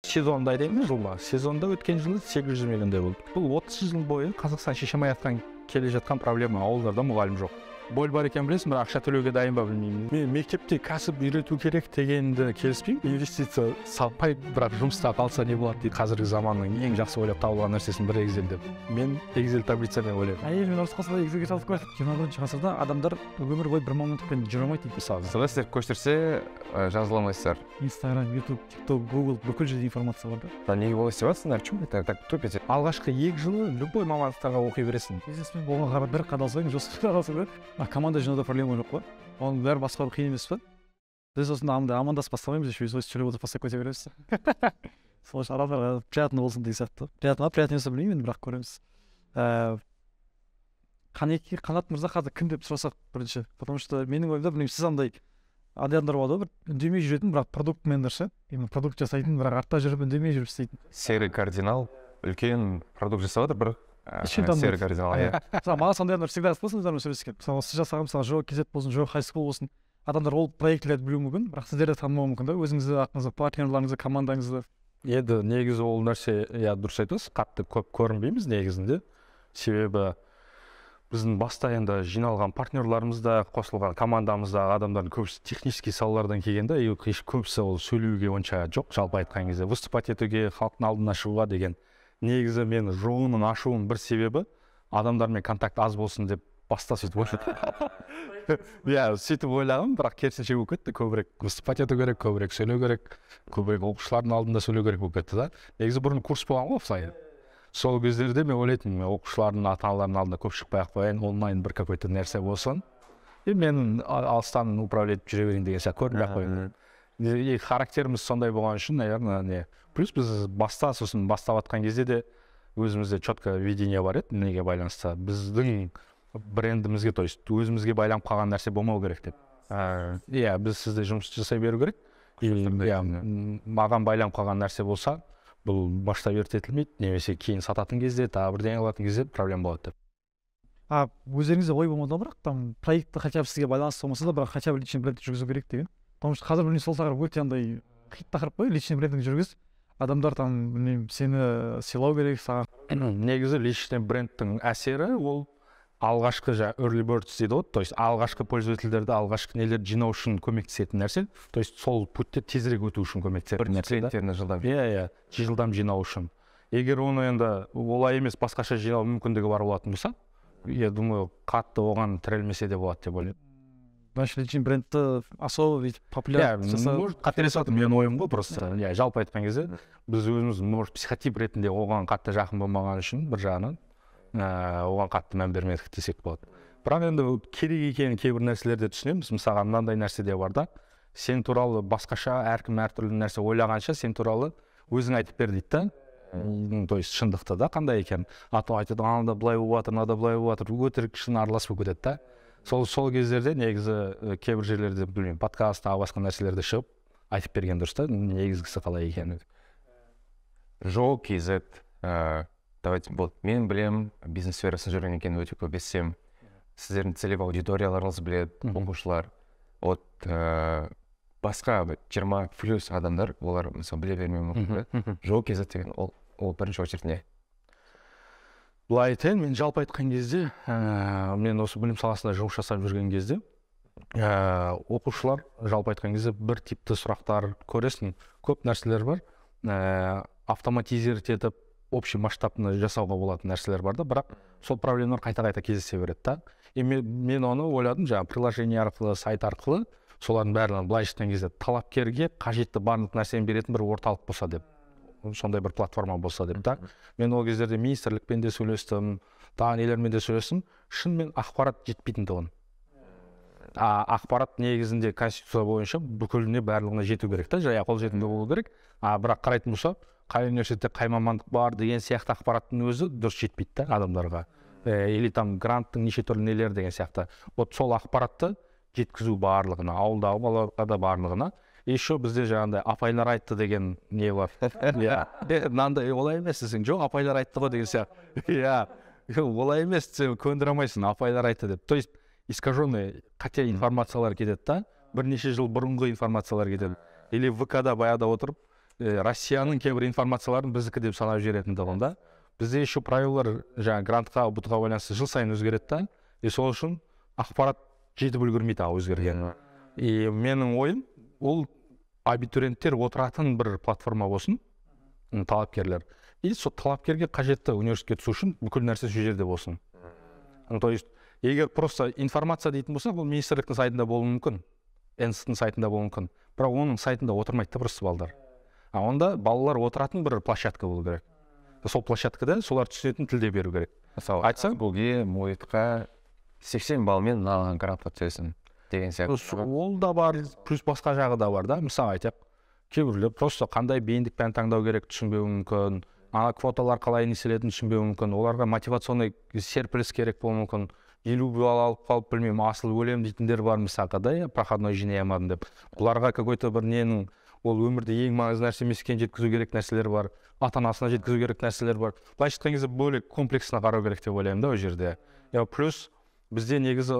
сезонда айдаймын жылда. Сезонда өткен жылы 800 миллиондай болды. Бұл 30 жыл бойы Қазақстан шеше алмай келе жатқан проблема. Ауылдарда мұғалім жоқ. Боль бар екен білесің, бірақ ақша төлеуге дайын ба білмеймін. Мен мектепте кәсіп үйрету керек дегенді келіспеймін. Инвестиция салпай, бірақ жұмыста қалса не болады дейді. Қазіргі заманның ең жақсы ойлап табылған нәрсесін бір Excel деп. Мен Excel таблицамен ойлаймын. Әйелмен ұрысып қалса да Excelге жазып қояды. 21-ші ғасырда адамдар өмір бойы бір моментпен жүре алмайды дейді. Мысалы, сіздер көшірсе жазыла алмайсыздар. Instagram, YouTube, TikTok, Google бүкіл жерде информация бар да. Неге олай істеватсыңдар? Почему это так тупите? алғашқы 2 жылы любой мамандықтарға оқи бересің. Бизнесмен болғанға бір қадалсаң, жоспар аласың да. Команда жинауда проблема жоқ қой. Оның бәрі басқару қиын емес пе? Біз осында амандасып бастамаймыз, еще сөйлеп отырып бастап кете бересіз. Сол үшін адамдарға приятно болсын деген сияқты. Приятно емес білмеймін, бірақ көреміз. Қанеки Қанат мырза қазір кім деп сұрасақ бірінші. Потому что менің ойымда білмеймін, сіз андай адамдар болады ғой, бір үндемей жүретін, бірақ продукт мендер ше. Именно продукт жасайтын, бірақ артта жүріп үндемей жүріп істейтін. Серый кардинал үлкен продукт жасап отыр, бір серый кардинал. Мысалы, маған сондай адамдар всегда способны сөйлескен. Мысалы, сіз жасаған, мысалы, жоо кезет болсын, жоо хайскул болсын. Адамдар ол проектілерді білуі мүмкін, бірақ сіздерді танымауы мүмкін да, өзіңізді, артыңызды, партнерларыңызды, командаңызды. Еді негізі ол нәрсе, дұрыс айтасыз, қатты көп көрінбейміз негізінде. Себебі біздің баста енді жиналған партнерларымызда, қосылған командамызда адамдардың көбісі технический салалардан келгенде, көбісі ол сөйлеуге онша жоқ, жалпы айтқан кезде выступать етуге, халықтың алдына шығуға деген. Негізі мен жолының ашуының бір себебі адамдармен контакт аз болсын деп баста сөйтіп ойладым. Сөйтіп ойлағым, бірақ керісінше болып кетті. Көбірек выступать ету керек, көбірек сөйлеу керек, көбірек оқушылардың алдында сөйлеу керек болып кетті да. Негізі бұрын курс болған ғой офлайн. Сол кездерде мен ойлайтынмын, оқушылардың ата-аналардың алдында көп шықпай-ақ қояйын, онлайн бір какой-то нәрсе болсын. Мен алыстан управлять жүре берейін деген сияқты көрінбей-ақ қояйын. Характеріміз сондай болған үшін, наверное, плюс біз баста, сосын бастап атқан кезде де өзімізде четко видение бар еді, неге байланысты. Біздің брендімізге, то есть өзімізге байланып қалған нәрсе болмау керек деп. Біз сізде жұмыс жасай беру керек. Маған байланып қалған нәрсе болса, бұл масштаб етілмейді, немесе кейін сататын кезде, тағы бірдеңе алатын кезде проблема болады деп. Өздеріңізде ой болмады ма, бірақ там проектті хотя бы сізге байланысты болмаса да, бірақ хотя бы личный бренд жүргізу керек деген. Потому что қазір білмеймін, сол тақырып өте андай қиын тақырып қой, личный брендинг жүргіз. Адамдар там білмеймін, сені сыйлау керек саған. Негізі личный брендтің әсері ол алғашқы early birds дейді ғой, то есть алғашқы пользовательдерді, алғашқы нелерді жинау үшін көмектесетін нәрсе, то есть сол путте тезірек өту үшін көмектесетін нәрсе. Клиенттеріне жылдам. Жылдам жинау үшін. Егер оны енді олай емес басқаша жинау мүмкіндігі бар болатын болса, я думаю, қатты оған тірелмесе де болады деп ойлаймын. Значит, личный брендті особо популярно қателесіп мен ойым ғой просто. Жалпы айтқан кезде біз өзіміз может психотип ретінде оған қатты жақын болмаған үшін бір жағынан оған қатты мән бермедік десек болады. Бірақ енді керек екенін кейбір нәрселерде түсінеміз. Мысалға мынандай нәрсе де бар да, сен туралы басқаша әркім әртүрлі нәрсе ойлағанша сен туралы өзің айтып бер дейді да. То есть шындықты да қандай екен. Атау айтады, анада былай болып жатыр, мынада былай болып жатыр, өтірік шын аралас болып кетеді да. Сол кездерде негізі кейбір жерлерде білмеймін, подкаст, тағы басқа нәрселерде шығып айтып берген дұрыс та, негізгісі қалай екенін. Жол KZ, давайте, мен білем, бизнес сферасын жүрген екен өте көп естісем. Сіздердің целевой аудиторияларыңыз біледі, оқушылар. Басқа 20+ адамдар, олар мысалы біле бермеуі мүмкін. Жол KZ деген ол бірінші очередь не? Былай айтайын, мен жалпы айтқан кезде, мен осы білім саласында жұмыс жасап жүрген кезде, оқушылар жалпы айтқан кезде бір типті сұрақтар көресің, көп нәрселер бар, автоматизировать етіп, общий масштабны жасауға болатын нәрселер бар да, бірақ сол проблемалар қайта-қайта кездесе береді да. Мен оны ойладым, приложение арқылы, сайт арқылы, солардың бәрін былай айтқан кезде талапкерге қажетті барлық нәрсені беретін бір орталық болса деп. Сондай бір платформа болса деп та. Мен ол кездерде министрлікпен де сөйлестім, тағы нелермен де сөйлестім, шынымен ақпарат жетпейтіндігін. Ақпарат негізінде конституция бойынша бүкіліне барлығына жету керек та, жай қолжетімді болу керек. Бірақ қарайтын болса, қай университетте қай мамандық бар деген сияқты ақпараттың өзі дұрыс жетпейді та адамдарға. Или там гранттың неше түрлі нелер деген сияқты. Вот сол ақпаратты жеткізу барлығына, ауылдағы балаларға да барлығына. Еще бізде жаңағындай апайлар айтты деген не бар. Мынандай олай емес десең, жоқ апайлар айтты ғой деген сияқты. Олай емес, сен көндіре алмайсың, апайлар айтты деп. То есть искаженный қате информациялар кетеді да, бірнеше жыл бұрынғы информациялар кетеді. Или ВК-да баяғыда отырып, Россияның кейбір информацияларын біздікі деп санап жіберетін тұғын да. Бізде еще правилалар жаңағы грантқа ұбт-ға байланысты жыл сайын өзгереді да, и сол үшін ақпарат жетіп үлгермейді өзгерген. И менің ойым, ол абитуриенттер отыратын бір платформа болсын, талапкерлер. И сол талапкерге қажетті университетке түсу үшін бүкіл нәрсе сол жерде болсын. То есть, егер просто информация дейтін болса, бұл министрліктің сайтында болуы мүмкін, энстің сайтында болуы мүмкін. Бірақ оның сайтында отырмайды да просто балдар. Онда балалар отыратын бір площадка болу керек. Сол площадкада солар түсінетін тілде беру керек. Мысалы, айтсаң, бүгінге МОЭТқа 80 балмен мынаған грантқа түсесің деген сияқты. Ол да бар, плюс басқа жағы да бар да. Мысалы айтайық, кейбіреулер просто қандай бейіндік пән таңдау керек түсінбеуі мүмкін, квоталар қалай неселетінін түсінбеуі мүмкін, оларға мотивационный серпіліс керек болуы мүмкін, 50 балл алып қалып білмеймін, асыл өлем дейтіндер бар мысалға да, проходной жинай алмадым деп. Бұларға какой-то бір ненің, ол өмірде ең маңызды нәрсе емес екенін жеткізу керек нәрселер бар, ата-анасына жеткізу керек нәрселер бар. Былайша айтқан кезде бөлек комплексіне қарау керек деп ойлаймын да ол жерде. Плюс бізде негізі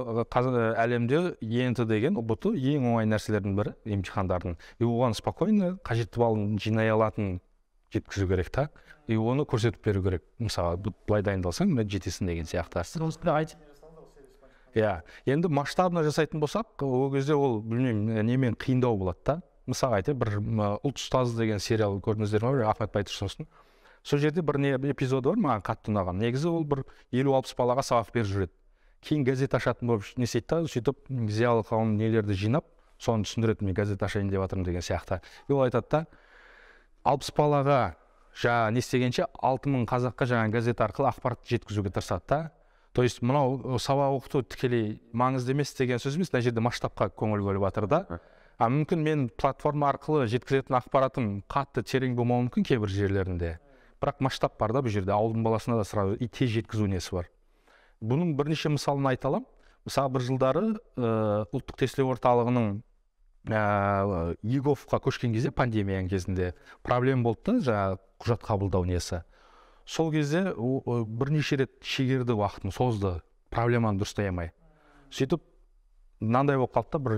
әлемде ЕНТ деген ұбт ең оңай нәрселердің бірі, емтихандардың. И оған спокойно қажетті балын жинай алатын жеткізу керек та. И оны көрсетіп беру керек. Мысалы, былай дайындалсаң, жетесің деген сияқты. Енді масштабно жасайтын болсақ, ол кезде ол білмеймін, немен қиындау болады да. Мысалы айтайын, бір ұлт ұстазы деген сериал көрдіңіздер ме, Ахмет Байтұрсыновтың. Сол жерде бір эпизоды бар, маған қатты ұнаған. Негізі ол бір 50-60 балаға сабақ беріп жүреді. Кейін газет ашатын болып не істейді да, сөйтіп зиялы қауым нелерді жинап, соны түсіндіреді, мен газет ашайын деп жатырмын деген сияқты. Ол айтады да, 60 балаға жаңа не істегенше 6000 қазаққа жаңа газет арқылы ақпарат жеткізуге тырысады да. То есть мынау сабақ оқыту тікелей маңызды емес деген сөз емес, мына жерде масштабқа көңіл бөліп жатыр да. Мүмкін мен платформа арқылы жеткізетін ақпаратым қатты терең болмауы мүмкін кейбір жерлерінде. Бірақ масштаб бар да бұл жерде, ауылдың баласына да сразу тез жеткізу несі бар. Бұның бірнеше мысалын айта аламын. Мысалы бір жылдары ұлттық тестілеу орталығының ЕГОВқа көшкен кезде, пандемияның кезінде проблема болды да, жаңағы құжат қабылдау несі. Сол кезде бірнеше рет шегерді, уақытын созды, проблеманы дұрыстай алмай. Сөйтіп мынандай болып қалды да, бір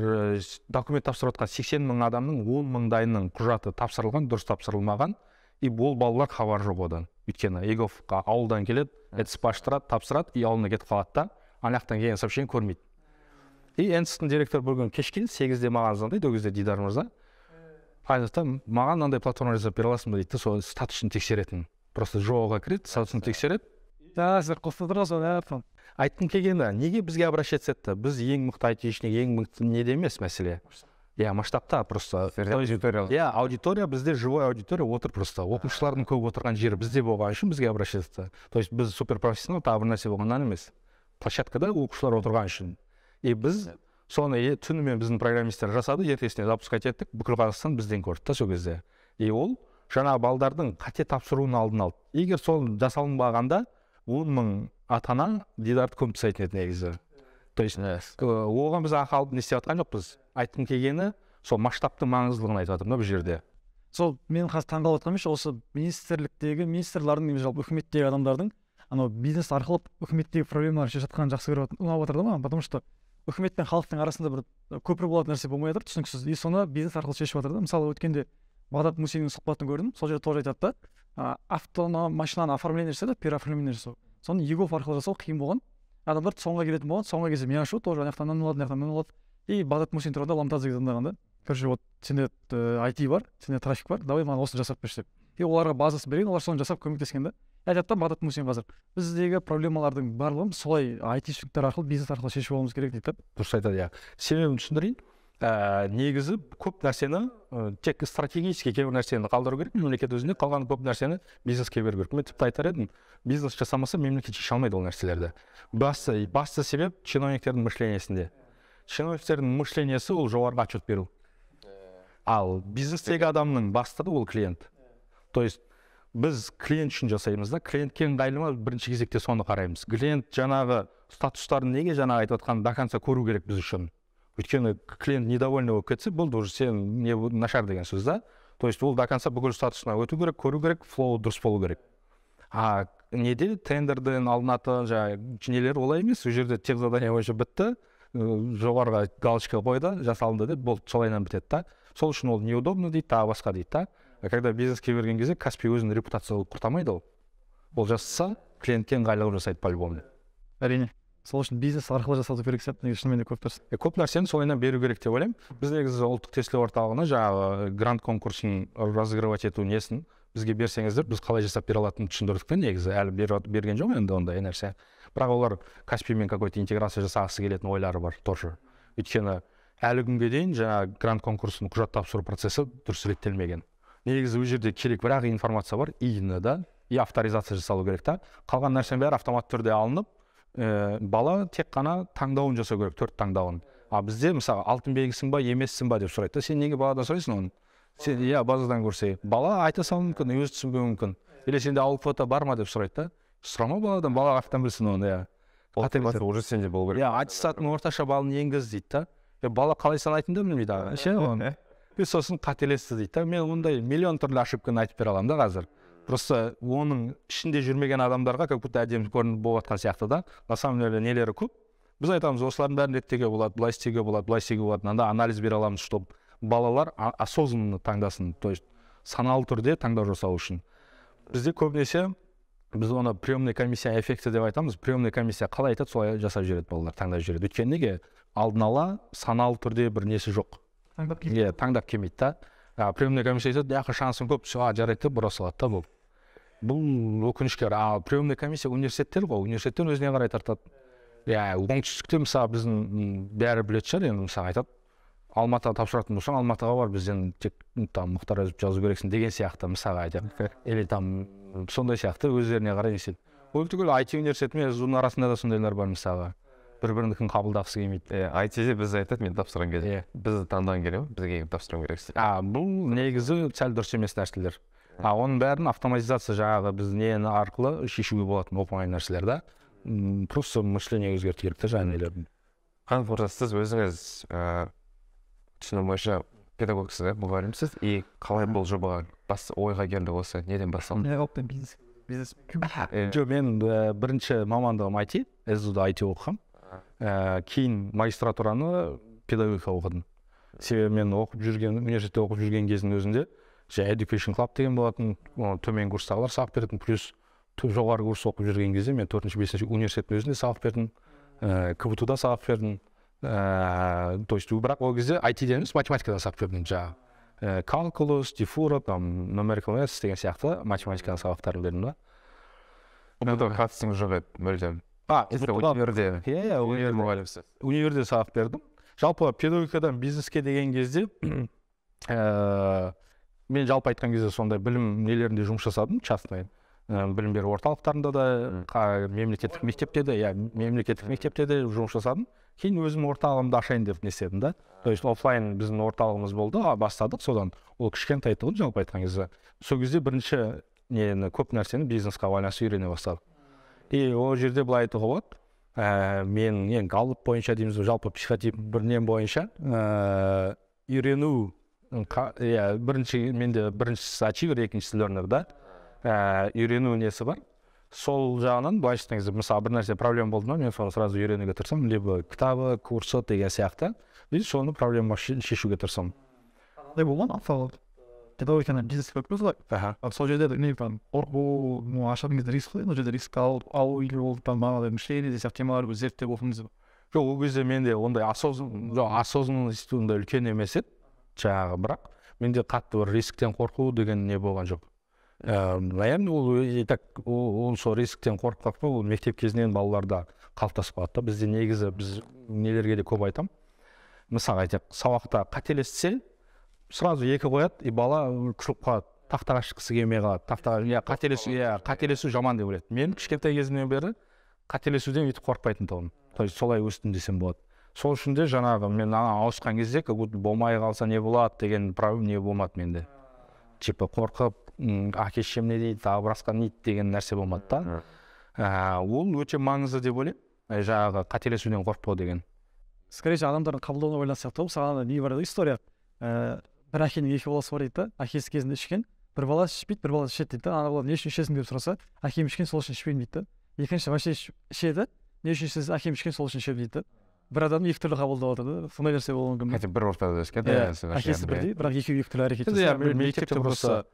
документ тапсырып отқан 80 мың адамның 10 мыңдайының құжаты тапсырылған, дұрыс тапсырылмаған, и ол балалар хабар жоқ одан. Өйткені ЕГОВқа ауылдан келеді, эцп-аштырады, тапсырады, и ауылына кетіп қалады да, анаяқтан келген сообщение көрмейді. И энстің директор бір күн кешке 8-де маған звондайды, ол кезде Дидар мырза. Айтады, маған мынандай платформа жасап бере аласың ба дейді, сол статусын тексеретін. Просто жоғыға кіреді, статусын тексереді. Сіздер қосылып тұрсыз, айттым келгенде, неге бізге обращаться етті? Біз ең мықты айтишник, ең мықты неде емес мәселе. Масштабта просто. Аудитория бізде живой аудитория отыр просто. Оқушылардың көп отырған жері бізде болған үшін бізге обращаться етті. То есть біз суперпрофессионал, тағы бір нәрсе болғаннан емес. Площадкада оқушылар отырған үшін. И біз соны түнімен біздің программисттер жасады, ертесіне запускать еттік, бүкіл Қазақстан бізден көрді да сол кезде. И ол жаңа балдардың қате тапсыруын алдын алды. Егер сол жасалынбағанда 10 мың ата-ана Дидарды көп жасайтын еді негізі. То есть оған біз ақы алып не істеп жатқан жоқпыз. Айтқым келгені сол масштабтың маңыздылығын айтып жатырмын да бұл жерде. Сол мен қазір таңғалып отырғаным осы министрліктегі, министрлардың, жалпы үкіметтегі адамдардың анау бизнес арқылы үкіметтегі проблемаларды шешіп жатқанын жақсы көріп ұнап отырды маған, потому что үкімет пен халықтың арасында бір көпір болатын нәрсе болмай жатыр, түсініксіз. И соны бизнес арқылы шешіп жатыр да. Мысалы өткенде Бағдат Мусиннің сұхбатын көрдім, сол жерде тоже айтады да, машинаны оформление жасайды, переоформление жасау. Соны ЕГОВ арқылы жасау қиын болған. Адамдар соңға келетін болған, соңға келсе мен ашу, тоже аяқтан алады, аяқтан алады. И Бағдат Мусин тұрғанда Ламтазыға звондаған да. Короче, вот сенде IT бар, сенде трафик бар, давай маған осыны жасап берші деп. И оларға базасын берген, олар соны жасап көмектескен да. Айтады да Бағдат Мусин қазір біздегі проблемалардың барлығын солай IT-шіліктер арқылы, бизнес арқылы шешіп алуымыз керек дейді. Дұрыс айтады, себебін түсіндірейін. Негізі көп нәрсені тек стратегический кейбір нәрсені қалдыру керек, мемлекет өзінде, қалған көп нәрсені бизнеске беру керек. Мен тіпті айтар едім, бизнес жасамаса мемлекет шеше алмайды ол нәрселерді. Басты себеп чиновниктердің мышлениясінде. Чиновниктердің мышлениясы ол жоғарғы отчет беру. Ал бизнестегі адамның бастығы ол клиент. То есть біз клиент үшін жасаймыз да, клиентке ыңғайлы ма, бірінші кезекте соны қараймыз. Клиент жаңағы статустарын неге жаңағы айтып отқан до конца көру керек біз үшін. Өйткені клиент недовольный болып кетсе, бұл уже сен не нашар деген сөз да. То есть ол до конца бүкіл статусына өту керек, көру керек, флоу дұрыс болу керек. Неде тендерден алынатын жаңағы нелер олай емес, ол жерде тех задание бойынша бітті, жоғарғы галочка қойды, жасалынды деп, болды солайынан бітеді да. Сол үшін ол неудобно дейді, тағы басқа дейді да. Когда бизнеске берген кезде Каспий өзінің репутациялық құртамайды ол жасаса клиентке ыңғайлы жасайды по-любому. Әрине. Сол үшін бизнес арқылы жасауды керек сияқты, негізі шынымен де көп нәрсе. Көп нәрсені солайынан беру керек деп ойлаймын. Біз негізі ұлттық тестілеу орталығына жаңағы грант конкурсын разыгрывать ету несін бізге берсеңіздер, біз қалай жасап бере алатынын түсіндірдік те, негізі әлі берген жоқ енді ондай нәрсе. Бірақ олар Каспиймен какой-то интеграция жасағысы келетін ойлары бар тоже. Өйткені әлі күнге дейін жаңағы грант конкурсының құжат тапсыру процесі дұрыс реттелмеген. Негізі ол жерде керек бірақ информация бар, да, и авторизация жасалу керек та. Қалған нәрсенің бәрі автомат түрде алынып, бала тек қана таңдауын жасау керек, 4 таңдауын. Бізде мысалы алтын белгісің ба, емессің ба деп сұрайды. Сен неге баладан сұрайсың оны? Сен базадан көрсе, бала айта салуы мүмкін, өзі түсінбеуі мүмкін. Или сенде ауыл фото бар ма деп сұрайды да. Сұрама баладан, бала қайдан білсін оны, Уже сенде болу керек. Аттестаттың орташа балын енгіз дейді да. Бала қалай санайтынды білмейді. Сосын қателесті дейді да. Мен ондай миллион түрлі ошибканы айтып бере аламын да қазір. Просто оның ішінде жүрмеген адамдарға как будто әдемі көрініп болып жатқан сияқты да. На самом деле нелері көп. Біз айтамыз, осылардың бәрін реттеуге болады, былай істеуге болады, былай істеуге болады. Анда анализ бере аламыз, чтобы балалар осознанно таңдасын, то есть саналы түрде таңдау жасау үшін. Бізде көбінесе біз оны приемный комиссия эффекті деп айтамыз. Приемный комиссия қалай айтады, солай жасап жүреді балалар, таңдап жүреді. Өйткені неге? Алдын ала саналы түрде бір несі жоқ. Таңдап келмейді да. Приемный комиссия айтады, яқы шансың көп, жарайды деп бұра салады да бұл. Бұл өкінішке. Приемный комиссия университеттер ғой, университеттер өзіне қарай тартады. Оңтүстікте мысалы біздің бәрі білетін шығар, енді мысалы айтады, Алматыға тапсыратын болсаң, Алматыға бар, бізден тек Мұхтар Әуезов жазу керексің деген сияқты мысалға айтады. Или сондай сияқты өздеріне қарай неседі. Ол түгіл IT университеті мен СЗУ-ның арасында да сондайлар бар мысалға. Бір-бірінікін қабылдағысы келмейді. IT-де біз айтады, мен тапсырған кезде. Бізді таңдаған керек, бізге тапсырған керексің. Бұл негізі сәл дұрыс емес нәрселер. Оның бәрін автоматизация жаңағы біз нені арқылы шешуге болатын оп-оңай нәрселер да. Просто мышление өзгерту керек те жаңағылардың. Қанат, сіз өзіңіз түсінуім бойынша педагогсыз, мұғалімсіз, и қалай бұл жобаға ойға келді осы, неден басталды? Бизнес. Жоқ, мен бірінші мамандығым IT, СЗУ-да IT оқығам. Кейін магистратураны педагогика оқыдым. Себебі мен университетте оқып жүрген кездің өзінде Education Club деген болатын, төмен курстағылар сабақ беретін, плюс жоғары курс оқып жүрген кезде мен 4-5 университеттің өзінде сабақ бердім, КБТУ-да сабақ бердім. То есть бірақ ол кезде IT-ден емес, математикадан сабақ бердім жаңағы. Calculus, Diffura, numerical maths деген сияқты математикадан сабақтарын бердім да. Бұда қатысың жоқ еді, мүлдем. Универде сабақ бердім. Жалпы педагогикадан бизнеске деген кезде мен жалпы айтқан кезде сондай білім нелерінде жұмыс жасадым, частный білім беру орталықтарында да, мемлекеттік мектепте де жұмыс жасадым. Кейін өзім орталығымды ашайын деп нестедім да. То есть офлайн біздің орталығымыз болды, бастадық, содан ол кішкентай тұғын жалпы айтқан кезде. Сол кезде бірінші көп нәрсені бизнесқа байланысты үйрене бастадық. И ол жерде былай айтуға болады, мен Галлап бойынша дейміз, жалпы психотип бірінен бойынша үйрену, менде біріншісі achiever, екіншісі learner да, үйрену несі бар. Сол жағынан былай айтсаңыз, мысалы бір нәрсе проблема болды ма, мен соны сразу үйренуге тырысамын, либо кітабы, курсы деген сияқты, и соны проблема шешуге тырысамын. Қандай болған, мысалы педагогиканы бизнеске өткіз ғой. Сол жерде қорқу, ашатын кезде риск қой, ол жерде риск алу или ол бағалай мышление сияқты темалар зерттеп оқыңыз. Жоқ, ол кезде менде ондай осознанный институтында үлкен емес еді, жаңағы, бірақ менде қатты бір рисктен қорқу деген не болған жоқ. Наверное, ол сол рисктен қорқып қалып, ол мектеп кезінен балаларда қалыптасып қалады. Бізде негізі біз нелерге де көп айтам. Мысалы айтайық, сабақта қателессе, сразу екі қояды, и бала күшіліп қалады, тақтаға шыққысы келмей қалады. Қателесу жаман деп ойлайды. Мен кішкентай кезімнен бері қателесуден өйтіп қорықпайтын тұғым. То есть солай өстім десем болады. Сол үшін де жаңағы мен ауысқан кезде болмай қалса не болады деген проблема не болмады менде. Типа қорқып, әке-шешем не дейді, тағы басқа не деген нәрсе болмады да. Ол өте маңызды деп ойлаймын. Жаңағы қателесуден қорықпау деген. Скорее адамдардың қабылдауына байланысты сияқты ғой. Саған не бар еді история. Бір әкенің екі баласы бар дейді, әкесі кезінде ішкен, бір бала ішпейді, бір бала ішеді дейді. Ана бала не үшін ішесің деп сұраса, әкем ішкен, сол үшін ішпеймін дейді. Екінші вообще ішеді, не үшін ішесіз, әкем ішкен, сол үшін ішеді дейді. бір адам екі түрлі қабылдап отыр да, сондай нәрсе болуы мүмкін. хотя бір ортада өскен Әкесі бірдей, бірақ екеуі екі түрлі әрекет иә жасайды. мектепте просто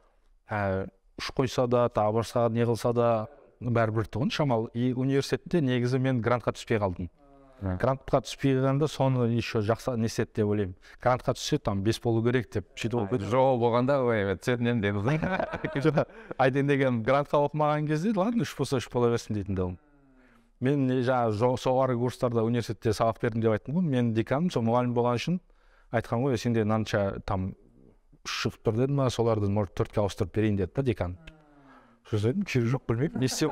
үш қойса да тағы барса не қылса да бәрібір тұғын шамалы. И университетте негізі мен грантқа түспей қалдым. Грантқа түспей қалғанда соны еще жақсы не істеді деп ойлаймын. Грантқа түссе там 5 болу керек деп сөйтіп болып кетті. жол болғанда ой түсетін деді. Айтайын деген грантқа оқымаған кезде ладно 3 болса 3 бола берсін дейтін едім. Мен жаңағы жоғары курстарда университетте сабақ бердім деп айттым ғой. Мен деканым сол мұғалім болған үшін айтқан ғой, сенде мынанша там 3 шығып тұр деді ма, соларды может 4-ке ауыстырып берейін деді да декан. Сөз айтым, керегі жоқ, білмеймін, не істеп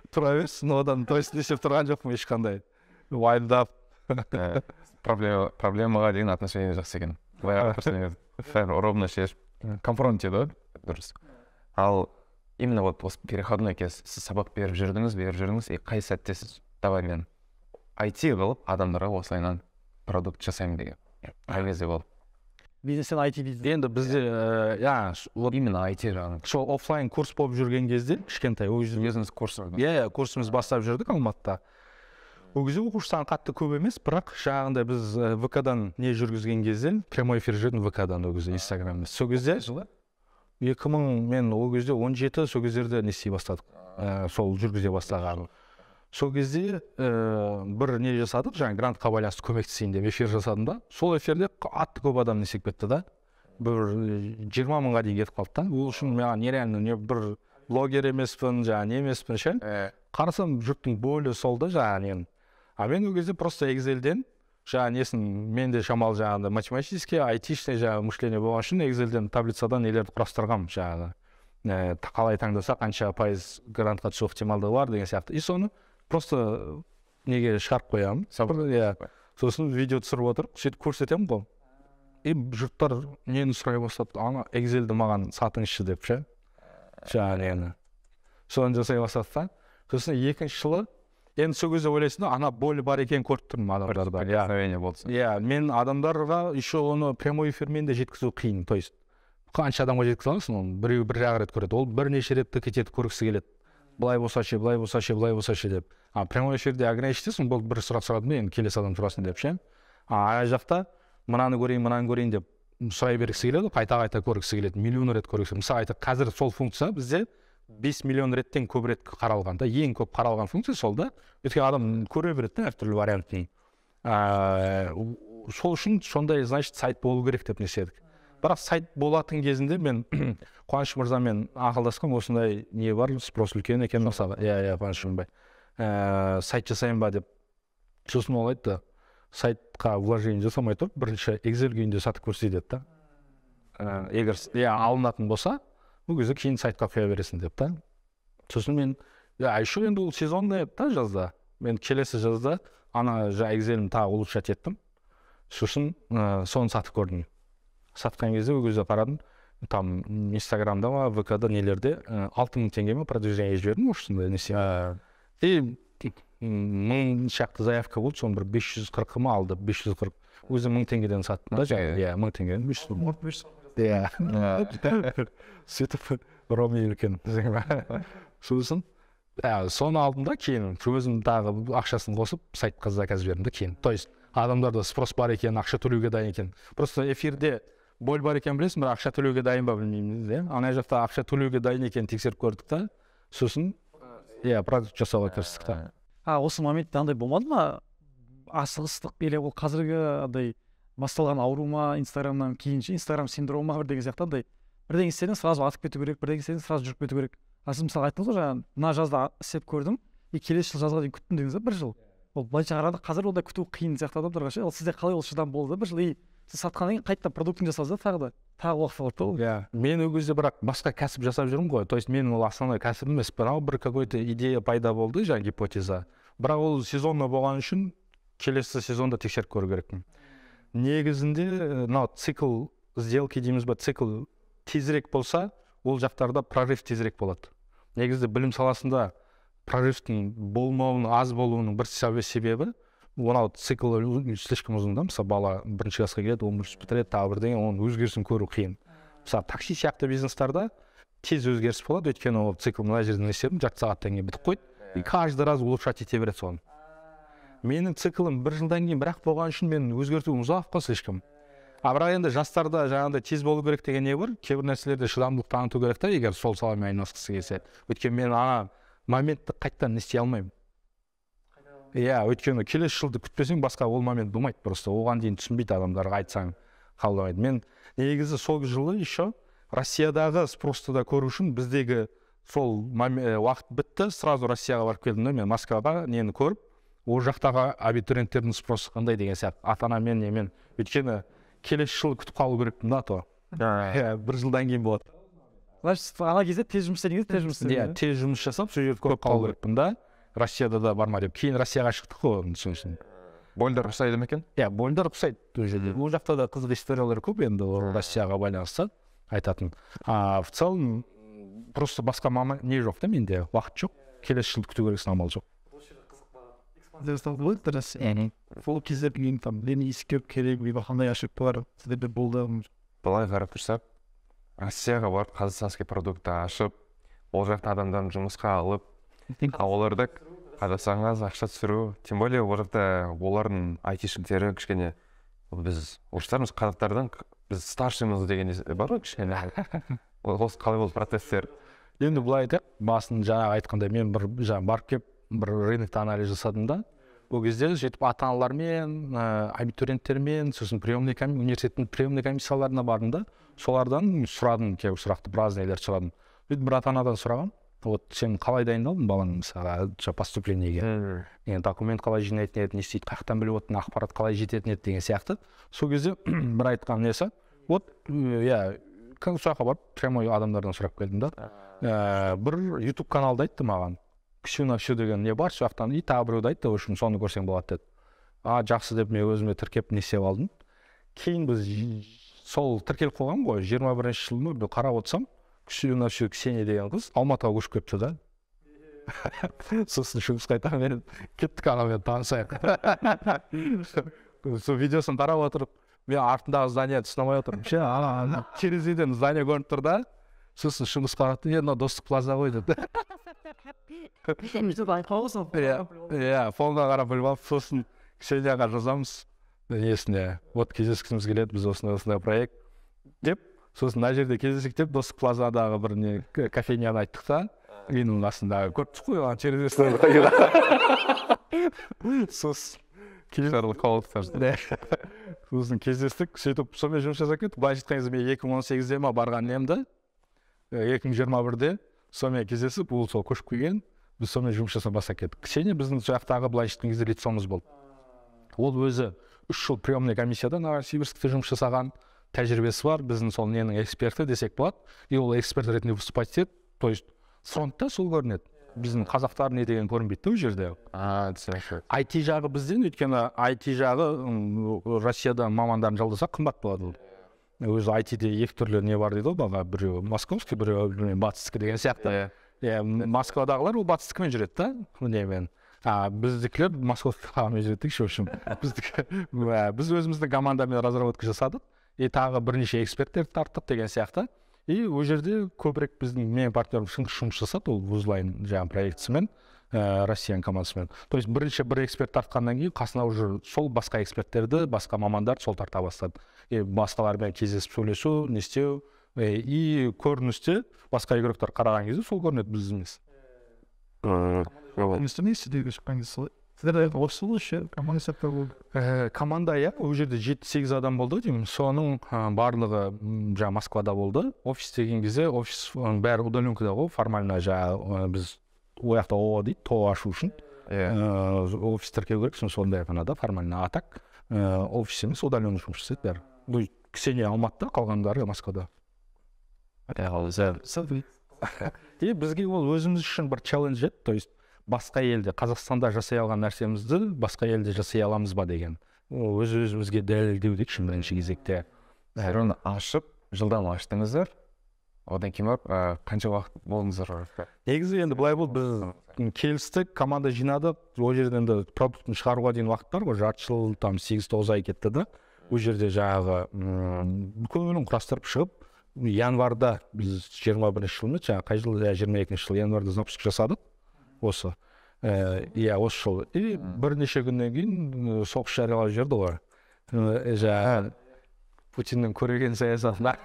тұра берсін, одан то есть не істеп тұрған жоқпын ешқандай. Уайымдап. Проблемаға деген отношение жақсы екен. Ровно шешіп Конфронте, да? дұрыс. Ал именно вот осы переходной кез сіз сабақ беріп жүрдіңіз, и қай сәтте сіз давай мен IT қылып адамдарға осылайынан продукт жасаймын деген. Қай кезде болды? Бизнестен IT бизнес. Енді бізде Вот именно IT жағын. сол офлайн курс болып жүрген кезде кішкентай Өзіңіз курс курсымыз бастап жүрдік Алматыда. Ол кезде оқушы саны қатты көп емес, бірақ жаңағындай біз ВК-дан не жүргізген кезде прямой эфир жүрдім ВК-дан ол кезде, Инстаграмда. Сол кезде 2000 мен ол кезде 17 сол кездерде не істей бастадық. Сол жүргізе бастағаным. Сол кезде бір не жасадық, жаңа грантқа байланысты көмектесейін деп эфир жасадым да. Сол эфирде атты көп адам не істеп кетті да. Бір 20 мыңға дейін кетіп қалды да. Ол үшін маған нереально не бір блогер емеспін, жаңа не емеспін ше. Қарасам жұрттың бөлі сол да жаңа нен. А мен ол кезде просто Excel'ден жаңа несін менде шамалы жаңағындай математический, айтишный жаңа мышление болған үшін Excel'ден таблицадан нелерді құрастырғам жаңағы. Қалай таңдаса қанша пайыз грантқа түсу ықтималдығы бар деген сияқты. И соны просто неге шығарып қоямын. Сосын видео түсіріп отырып, сөйтіп көрсетемін ғой. И жұрттар нені сұрай бастады, ана Excel'ді маған сатыңызшы деп ше. Жаңа нені. Соны жасай бастады да. Сосын екінші жылы енді сол кезде ойлайсың, ана болі бар екен көріп тұрмын адамдарда. Мен адамдарға еще оны прямой эфирмен де жеткізу қиын. То есть қанша адамға жеткізе аласың оны? Біреу бір жағы рет көреді. Ол бірнеше рет кетеді, көргісі келеді. Былай болса ше, былай болса ше, былай болса ше деп. Прямой эфирде ограничитесің, бұл бір сұрақ сұрады ма, енді келесі адам сұрасын деп ше. Ана жақта мынаны көрейін деп сұрай бергісі келеді, қайта көргісі келеді, миллион рет көргісі. Мысалы қазір сол функция бізде 5 миллион реттен көп рет қаралған да, ең көп қаралған функция сол да. Өйткені адам көре береді әртүрлі вариантын. Сол үшін сондай, значит, сайт болу керек деп неседік. Бірақ сайт болатын кезінде мен Қуаныш мырзамен ақылдасқан, осындай не бар, спрос үлкен екен мысалы. Қуаныш Мырзабай. Сайт жасайын ба деп. Сосын ол айтты, сайтқа вложение жасамай тұрып, бірінші Excel күйінде сатып көрсетеді да. Егер алынатын болса, бұл кезде кейін сайтқа қоя бересің деп та. Сосын мен, еще енді ол сезонный да жазда. Мен келесі жазда ана Excel'імді тағы улучшать еттім. Сосын соны сатып көрдім. Сатқан кезде ол кезде қарадым, там Инстаграмда ма, ВК-да нелерде 6000 теңге ме продвижение жібердім, осындай несе. И 1000 шақты заявка болды, соны бір 540 ма алды, 540. Өзі 1000 теңгеден саттым да, 1000 теңгеден 540. Сөйтіп ромей үлкен. Сосын соны алдым да, кейін өзім тағы ақшасын қосып сайтқа заказ бердім да кейін. То есть адамдарда спрос бар екен, ақша төлеуге дайын екен. Просто эфирде боль бар екен білесің, бірақ ақша төлеуге дайын ба білмейміз. Ана жақта ақша төлеуге дайын екен тексеріп көрдік та. Сосын продукт жасауға кірістік та. Осы моментте андай болмады ма? Асығыстық или ол қазіргі андай басталған ауру ма, Инстаграмнан кейінше Инстаграм синдромы ма бірдеңе сияқты андай бірдеңе істедің, сразу атып кету керек, бірдеңе істедің, сразу жүріп кету керек. Сіз мысалы айттыңыз ғой, жаңа мына жазда істеп көрдім, келесі жыл жазға дейін күттім дедіңіз ба, 1 жыл. Ол былайша қарағанда қазір ондай күту қиын сияқты адамдарға ше. Ол сізде қалай ол шыдам болды 1 жыл? Сіз сатқаннан кейін қайтадан продуктын жасадыңыз да, тағы уақыт алды ол. Мен ол кезде бірақ басқа кәсіп жасап жүрмін ғой. То есть менің ол основной кәсібім емес, бір какой-то идея пайда болды, жаңа гипотеза. Бірақ ол сезонный болған үшін келесі сезонда тексеріп көру керекпін. Негізінде мынау цикл сделки дейміз ба, цикл тезірек болса, ол жақтарда прорыв тезірек болады. Негізде білім саласында прорывтың болмауының, аз болуының бір себебі, онау цикл слишком ұзын да, мысалы бала бірінші классқа келеді, 11 бітіреді, тағы бірдеңе, оның өзгерісін көру қиын. Мысалы такси сияқты бизнестарда тез өзгеріс болады, өйткені ол цикл мына жерден істедім, жарты сағаттан кейін бітіп қойды, и каждый раз улучшать ете береді соны. менің циклім 1 жылдан кейін бірақ болған үшін мен өзгертуім ұзақ қой слишком. Бірақ енді жастарда жаңағыдай тез болу керек деген не бар, кейбір нәрселерде шыдамдылық таныту керек та, егер сол саламен айналысқысы келсе. Өйткені мен ана моментті қайттан істей алмаймын. Иә, өйткені келесі жылды күтпесең басқа ол момент болмайды просто. Оған дейін түсінбейді адамдарға айтсаң қабылдамайды. Мен негізі сол жылы еще Россиядағы спросты да көру үшін біздегі сол уақыт бітті, сразу Россияға барып келдім. Мен Москваға нені көріп, ол жақтағы абитуриенттердің спросы қандай деген сияқты. Ата-анамен немен. Өйткені келесі жылы күтіп қалу керекпін да то. 1 жылдан кейін болады. Значит, ана кезде тез жұмыс істеген кезде тез жұмыс істеген. Иә, тез жұмыс жасап, сол жерде көп қалу керекпін да. Россияда да барма деп. Кейін Россияға шықтық қой оның үшін. Больдар ұқсайды ма екен? Иә, больдар ұқсайды ол жерде. Ол жақта да қызық историялар көп енді Россияға байланысты айтатын. В целом просто басқа не жоқ та менде, уақыт жоқ. Келесі жылды күту керексің, амал жоқ. Сол кезде мен там нені ескеріп керек, қандай ошибкалар сіздерде болды. Былай қарап тұрсақ, Россияға барып қазақстанский продукты ашып, ол жақта адамдарын жұмысқа алып, оларды қазақстанға ақша түсіру, тем более ол жақта олардың айтишниктері кішкене, біз орыстарымыз қазақтардан біз старшымыз деген бар ғой кішкене. Осы қалай болды процесстер? Енді былай айтайық, басын жаңағы айтқандай мен барып кеп бір рынокты анализ жасадым да. Ол кезде жетіп ата-аналармен, абитуриенттермен, сосын университеттің приемный комиссияларына бардым да. Солардан сұрадым, кейбір сұрақты, біраз нелер сұрадым. Бір ата-анадан сұрағам, вот сен қалай дайындалдың балаң мысалға поступлениеге? Документ қалай жинайтын еді, не істейді, қаяқтан біліп отырдың, ақпарат қалай жететін еді деген сияқты. Сол кезде бір айтқан несі, вот, иә, сұраққа барып, прямой адамдардан сұрап келдім да. Бір YouTube каналды айтты маған. Ксюна все деген не бар, сояқтан, и тағы біреуді айтты, үшін соны көрсең болады деді. Жақсы деп мен өзіме тіркеп несеп алдым. Кейін біз сол тіркеліп қойған ғой, 21-ші жылы бір қарап отырсам, Ксюна все Ксения деген қыз Алматыға көшіп кетті да. Сосын жұмысқа айтамын, кеттік анамен танысайық. Сол видеосын тарап отырып, мен артындағы здание түсінамай отырмын. Терезеден здание көрініп тұр да. Сосын жұмыс қаратты, мына достық плаза ғой деді. Иә, фонға қарап біліп алып, сосын Ксенияға жазамыз. Несіне, вот кездескіміз келеді, біз осындай проект деп, сосын мына жерде кездесек деп, достық плазадағы бір не кофейняны айттық та, үйінің астындағы көріп қой, оған терезесінен сосын кездестік, сөйтіп сонымен жұмыс жасап кеттік. Былай айтқан кезде мен 2018-де ма барған немді, 2021-де сонымен кездесіп, ол сол көшіп келген, біз сонымен жұмыс жасап бастап кеттік. Ксения біздің жақтағы былай айтқан кезде лицомыз болды. Ол өзі 3 жыл приемный комиссияда Новосибирскте жұмыс жасаған, тәжірибесі бар, біздің сол ненің эксперті десек болады, и ол эксперт ретінде выступать етеді, то есть фронтта сол көрінеді. Біздің қазақтар не деген көрінбейді ол жерде. IT жағы бізден, өйткені IT жағы Россияда мамандарын жалдасақ қымбат болады. Өзі IT-де екі түрлі не бар дейді, баға біреу московский, біреу батыстікі деген сияқты. Москвадағылар ол батыстікімен жүреді да, немен. Біздікілер московский қағамен жүретік шошым. Біз өзіміздің командамен разработка жасадық, и тағы бірнеше эксперттер тарттық деген сияқты. И ол жерде көбірек біздің мен партнерім жұмыс жасады, ол Вузлайн жаңағы проектісімен, Россиян командасымен. То есть бірінші бір эксперт тартқаннан кейін қасына уже сол басқа эксперттерді, басқа мамандар сол тарта бастады. Басқалармен кездесіп сөйлесу, не істеу, и көріністе басқа игроктар қараған кезде сол көрінеді біз емес. Команда, иә, ол жерде 7-8 адам болды деймін. Соның барлығы жаңа Москвада болды. Офис деген кезде офис бәрі удаленкада ғой, формально жаңа біз ояқта ООО дейді, ТО ашу үшін. Офис тіркеу керек, сондай ғана да формально. А так офис емес, удаленный жұмыс жасайды бәрі. Бұл Ксения Алматыда, қалғандары Москвада. И бізге ол өзіміз үшін бір челлендж еді, то есть басқа елде, Қазақстанда жасай алған нәрсемізді басқа елде жасай аламыз ба деген. Өз-өзімізге дәлелдеу дейікші бірінші кезекте. Оны ашып, жылдам аштыңыздар. Одан кейін қанша уақыт болдыңыздар? Негізі енді былай болды, біз келістік, команда жинадық, ол жерден де продуктын шығаруға дейін уақыт бар ғой, жарты жыл, 8-9 ай кетті да. Ол жерде жаңағы көңілін құрастырып шығып, январда біз 21-ші жылы, қай жылы, 22-ші жылы январда запуск жасадық. Осы. Иә, осы жыл. И бірнеше күннен кейін соғыс жариялап жіберді ғой. Жаңағы Путиннің көреген саясатына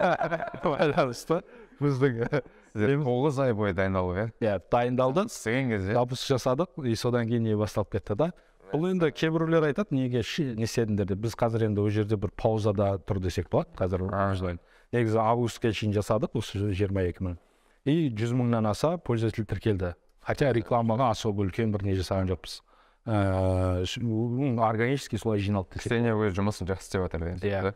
байланысты біздің 9 ай бойы дайындалу, дайындалды. Істеген кезде Табыс жасадық, и содан кейін не басталып кетті да. Бұл енді кейбіреулер айтады, неге не істедіңдер деп. Біз қазір енді ол жерде бір паузада тұр десек болады. Қазір негізі августке шейін жасадық, осы 22 мың. И 100 мыңнан аса пользователь тіркелді. Хотя рекламаға особо үлкен бір не жасаған жоқпыз. Органически солай жиналды десек. ксения өз жұмысын жақсы істеп жатыр деген.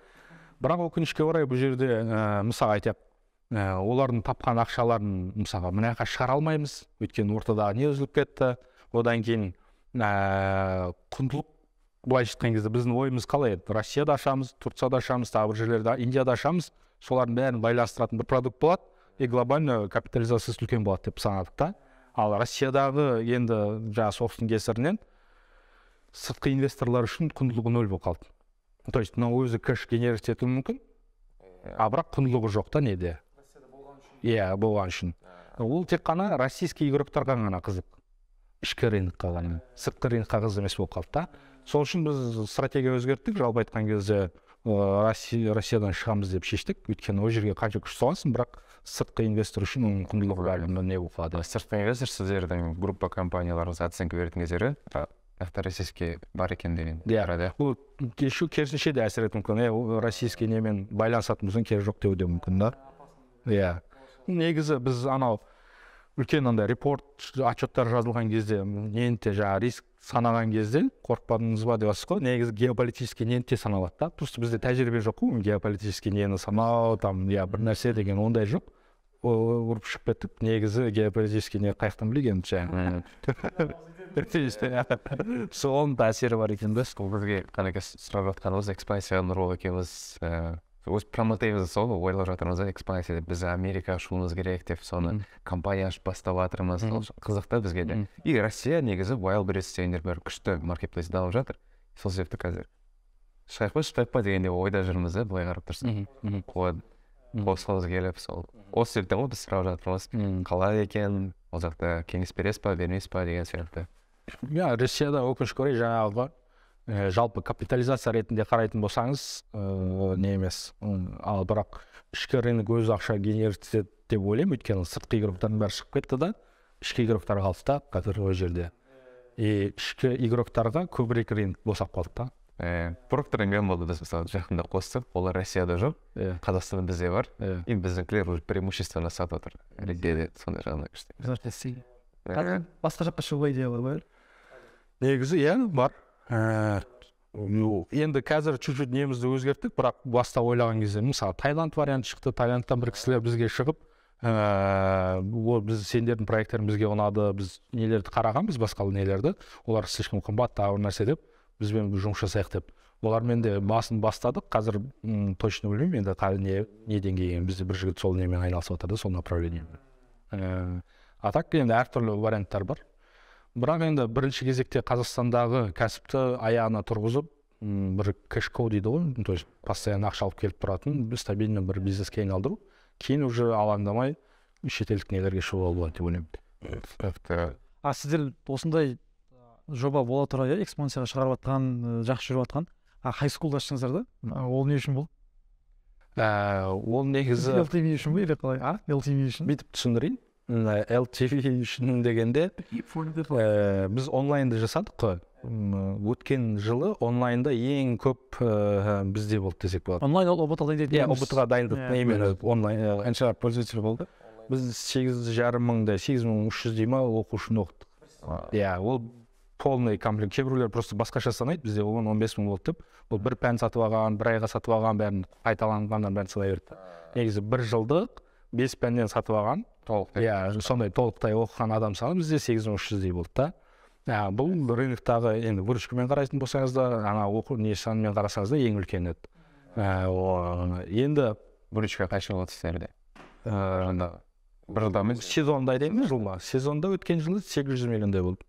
Бірақ өкінішке орай бұл жерде мысалға айтайық, олардың тапқан ақшаларын мысалға мына жаққа шығара алмаймыз, өйткені ортадағы не үзіліп кетті. Одан кейін құндылық, былайша айтқан кезде біздің ойымыз қалай еді? Россияда ашамыз, Турцияда ашамыз, тағы бір жерлерде, Индияда ашамыз, солардың бәрін байланыстыратын бір продукт болады, и глобально капитализациясы үлкен болады деп санадық та. Ал Россиядағы енді жаңа соғыстың кесірінен сыртқы инвесторлар үшін құндылығы 0 болып қалды. То есть мынау өзі кэш генерировать етуі мүмкін, бірақ құндылығы жоқ та неде. Болған үшін. Ол тек қана российский игроктарға ғана қызық. Ішкі рынокқа ғана, сыртқы рынокқа қызық емес болып қалды да. Сол үшін біз стратегия өзгерттік, жалпы айтқан кезде Россиядан шығамыз деп шештік. Өйткені ол жерге қанша күш саласың, бірақ сыртқы инвестор үшін оның құндылығы бәрі не болып қалады. Сыртқы инвестор сіздердің группа компанияларыңыз оценка беретін кездері российский бар екен деген. Бұл керісінше де әсер етуі мүмкін. Российский немен байланысатынымыздың керегі жоқ деуі де мүмкін да. Негізі біз анау үлкен андай репорт, отчеттар жазылған кезде, ненте жаңа риск санаған кезде қорықпадыңыз ба деп асыз ғой. Негізі геополитический ненте саналады да. Просто бізде тәжірибе жоқ қой, геополитический нені санау, там бір нәрсе деген ондай жоқ. Ұрып шығып кеттік. Негізі геополитический не қаяқтан білген жаңа. Соның да әсері бар екен да. Бұл бізге қанеке сұрап жатқанымыз экспансия нұрол екеуміз өз промотеймізді сол ойлап жатырмыз, экспансия деп біз Америка ашуымыз керек деп соны компания ашып бастап жатырмыз. Қызықты бізге де. И Россия негізі Wildberries дегендер бір күшті маркетплейс дамып жатыр. Сол себепті қазір шайық па дегенде ойда жүрміз, былай қарап тұрсын. Қосылғымыз келіп, сол. Осы себептен ғой біз сұрап жатырмыз. Қалай екен, ол жақта кеңес бересіз па, бермейсіз па деген сияқты. Россияда өкінішке орай жаңағы жалпы капитализация ретінде қарайтын болсаңыз не емес. Ал бірақ ішкі рынок өз ақша генерировать етеді деп ойлаймын, өйткені сыртқы игроктардың бәрі шығып кетті да, ішкі игроктар қалды да қазір ол жерде. И ішкі игроктарға көбірек рынок босап қалды да. Procter & Gamble біз мысалы жақында қостық, олар Россияда жоқ, Қазақстанда бізде бар, и біздіңкілер уже преимущественно сатып отыр. Ресейде сондай жағынан күшті. Басқа жаққа шығуға идея бар? Негізі бар. Енді қазір чуть-чуть немізді өзгерттік, бірақ баста ойлаған кезде мысалы Таиланд варианты шықты. Таиландтан бір кісілер бізге шығып, біз сендердің проекттерің бізге ұнады, біз нелерді қарағанбыз, басқа нелерді, олар слишком қымбат тағы нәрсе деп бізбен жұмыс жасайық деп. Олармен де басын бастадық. Қазір точно білмеймін енді не деңгейге. Бізде бір жігіт сол немен айналысып отырды, сол направлениемен. А так енді әртүрлі варианттар бар. Бірақ енді бірінші кезекте Қазақстандағы кәсіпті аяғына тұрғызып, бір кэш-коу дейді ғой, то есть постоянно ақша алып келіп тұратын, стабильно бір бизнеске айналдыру, кейін уже алаңдамай шетелдік нелерге шығуға болады деп ойлаймын. Сіздер осындай жоба бола тұра экспансияға шығарып жатқан, жақсы жүріп жатқан, хай скулда аштыңыздар да? Ол не үшін бұл? Ол негізі LTV үшін бе, или қалай? LTV үшін? Бүйтіп түсіндірейін. LTV үшін дегенде біз онлайнды жасадық қой. Өткен жылы онлайнда ең көп бізде болды десек болады. Онлайн ұбт дайындайды? ұбт-ға дайындық именно онлайн қанша пользователь болды. Біз 8,300 ма оқушыны оқыттық. Ол полный комплект. Кейбіреулер просто басқаша санайды, бізде 10-15 мың болды деп. Ол бір пән сатып алған, бір айға сатып алған, бәрін қайталанғаннан бәрін санай берді. Негізі бір жылдық 5 пәннен сатып алған, сондай толықтай оқыған адам саны бізде 8,300 болды да. Бұл рыноктағы енді выручкамен қарайтын болсаңыз да, ана оқу не санымен қарасаңыз да ең үлкен еді. Енді выручка қанша болды сіздерде? Бір жылда емес? Сезонда айтайын жылма. Сезонда өткен жылы 800 миллиондай болды.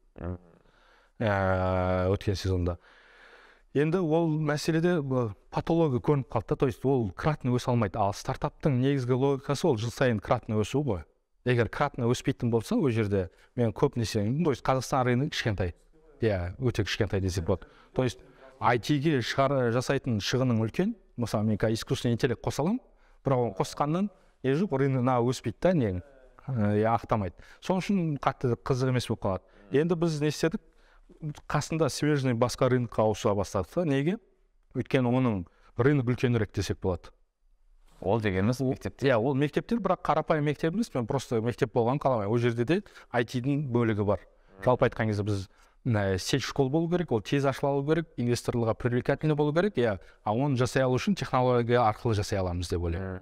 Өткен сезонда. Енді ол мәселеде патология көрініп қалды, то есть ол кратно өсе алмайды. Ал стартаптың негізгі логикасы ол жыл сайын кратно өсу ғой. егер кратно өспейтін болса ол жерде мен көп нәрсе, то есть Қазақстан рыногы кішкентай, өте кішкентай десек болады. То есть IT-ге жасайтын шығының үлкен, мысалы мен искусственный интеллект қоса аламын, бірақ оны қосқаннан рыногына өспейді да, нең ақтамайды. Сол үшін қатты қызық емес болып қалады. Енді біз не істедік, қасында свежный басқа рынокқа ауысуға бастадық. Неге? Өйткені оның рынок үлкенірек десек болады. Ол дегеніміз мектепте. Ол мектептер, бірақ қарапайым мектеп емес, мен просто мектеп болған қаламай. Ол жерде де IT-дің бөлігі бар. Жалпы айтқан кезде біз сеть школ болу керек, ол тез ашылу керек, инвесторларға привлекательный болу керек, а оны жасай алу үшін технология арқылы жасай аламыз деп ойлаймын.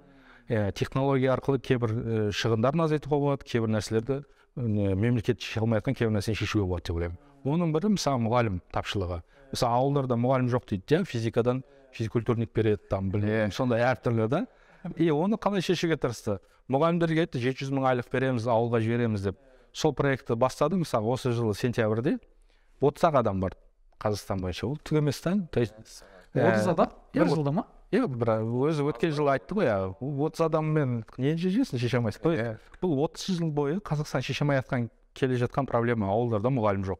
Технология арқылы кейбір шығындарын азайтуға болады, кейбір нәрселерді мемлекет шеше алмайтын кейбір нәрсені шешуге болады деп ойлаймын. Оның бірі мысалы мұғалім тапшылығы. Мысалы ауылдарда мұғалім жоқ дейді, физикадан физкультурник береді, там білмеймін, сондай әртүрлі да. Оны қалай шешуге тырысты? Мұғалімдерге айтты, 700 мың айлық береміз, ауылға жібереміз деп. Сол проектті бастады, мысалы осы жылы сентябрьде 30 адам бар Қазақстан бойынша. Ол түк емес та. 30 адам? Бір жылда ма? Өзі өткен жылы айтты ғой, 30 адаммен нені шешесің, шеше алмайсың. Бұл 30 жыл бойы Қазақстан шеше алмай келе жатқан проблема, ауылдарда мұғалім жоқ.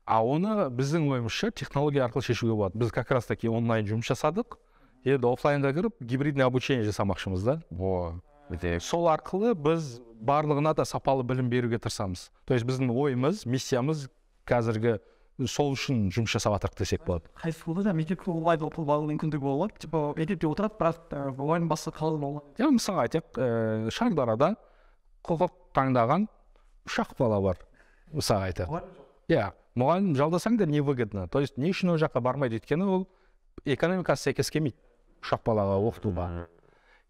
Оны біздің ойымызша технология арқылы шешуге болады. Біз как раз таки онлайн жұмыс жасадық. Енді офлайнда кіріп гибридный обучение жасамақшымыз да. Сол арқылы біз барлығына да сапалы білім беруге тырысамыз. То есть біздің ойымыз, миссиямыз қазіргі сол үшін жұмыс жасап жатырық десек болады. High school'да да мектепте онлайн оқып алу мүмкіндігі болады. Типа мектепте отырады, бірақ онлайн басқа қалып болады. Мысалы айтайық, Шардарада құқық таңдаған 3 бала бар. Мысалы айтайық. Мұғалім жалдасаң да невыгодно. То есть не үшін ол жаққа бармайды, өйткені ол экономикасы сәйкес келмейді 3 балаға оқытуға.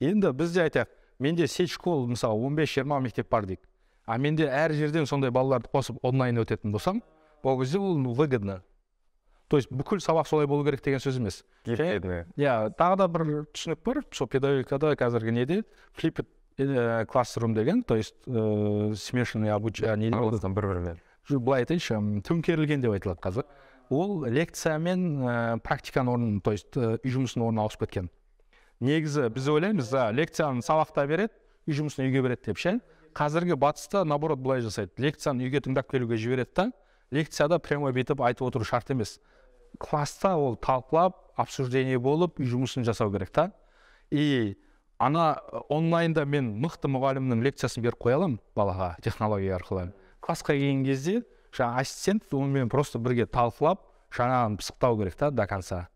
Енді бізде айтайық, менде сеть школ мысалы 15-20 мектеп бар дейік. А менде әр жерден сондай балаларды қосып онлайн өтетін болсам, ол кезде ол выгодно. То есть бүкіл сабақ солай болу керек деген сөз емес. Тағы да бір түсінік бар, сол педагогикада қазіргі неде flipped classroom деген, то есть смешанный обучение. Бір-бірімен. Былай айтайыншы, төңкерілген деп айтылады қазір. Ол лекция мен практиканың орнын, то есть үй жұмысының орнына ауысып кеткен. Негізі біз ойлаймыз, лекцияны сабақта береді, үй жұмысын үйге береді деп ше. Қазіргі батыста наоборот былай жасайды. Лекцияны үйге тыңдап келуге жібереді та, лекцияда прямо бетіп айтып отыру шарт емес. Класста ол талқылап, обсуждение болып, үй жұмысын жасау керек та. Ана онлайнда мен мықты мұғалімнің лекциясын беріп қоя аламын балаға технология арқылы. Классқа келген кезде жаңа ассистент онымен просто бірге талқылап, жаңағын пысықтау керек та до конца.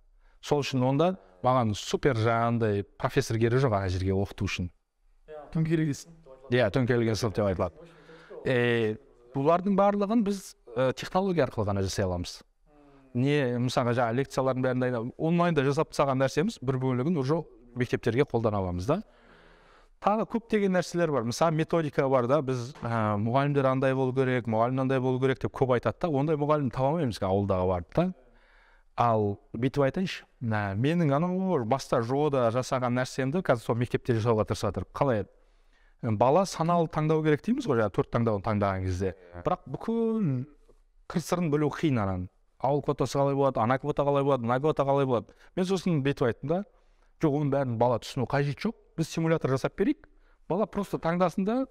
Сол үшін онда маған супер жаңағындай профессор керегі жоқ ана жерге оқыту үшін. Төңкерілген. Төңкерілген сынып деп айтылады. Бұлардың барлығын біз технология арқылы ғана жасай аламыз. Мысалға жаңа лекциялардың бәрін онлайнда жасап тастаған нәрсеміз бір бөлігін уже мектептерге қолдана аламыз да. Тағы көптеген нәрселер бар. Мысалы методика бар да, біз мұғалімдер андай болу керек, мұғалім андай болу керек деп көп айтады да, ондай мұғалім таба алмаймыз ауылдағы барып та. Ал бүйтіп айтайыншы, менің анау баста жода жасаған нәрсемді қазір сол мектепте жасауға тырысып жатыр. Қалай? Бала саналы таңдау керек дейміз ғой, 4 таңдауын таңдаған кезде. Бірақ бүкіл қыр-сырын білу қиын анан. Ауыл квотасы қалай болады, ана квота қалай болады, мына квота қалай болады. Мен сосын бүйтіп айттым да, жоқ, оның бәрін бала түсіну қажет жоқ. Біз симулятор жасап берейік. Бала просто таңдасын да,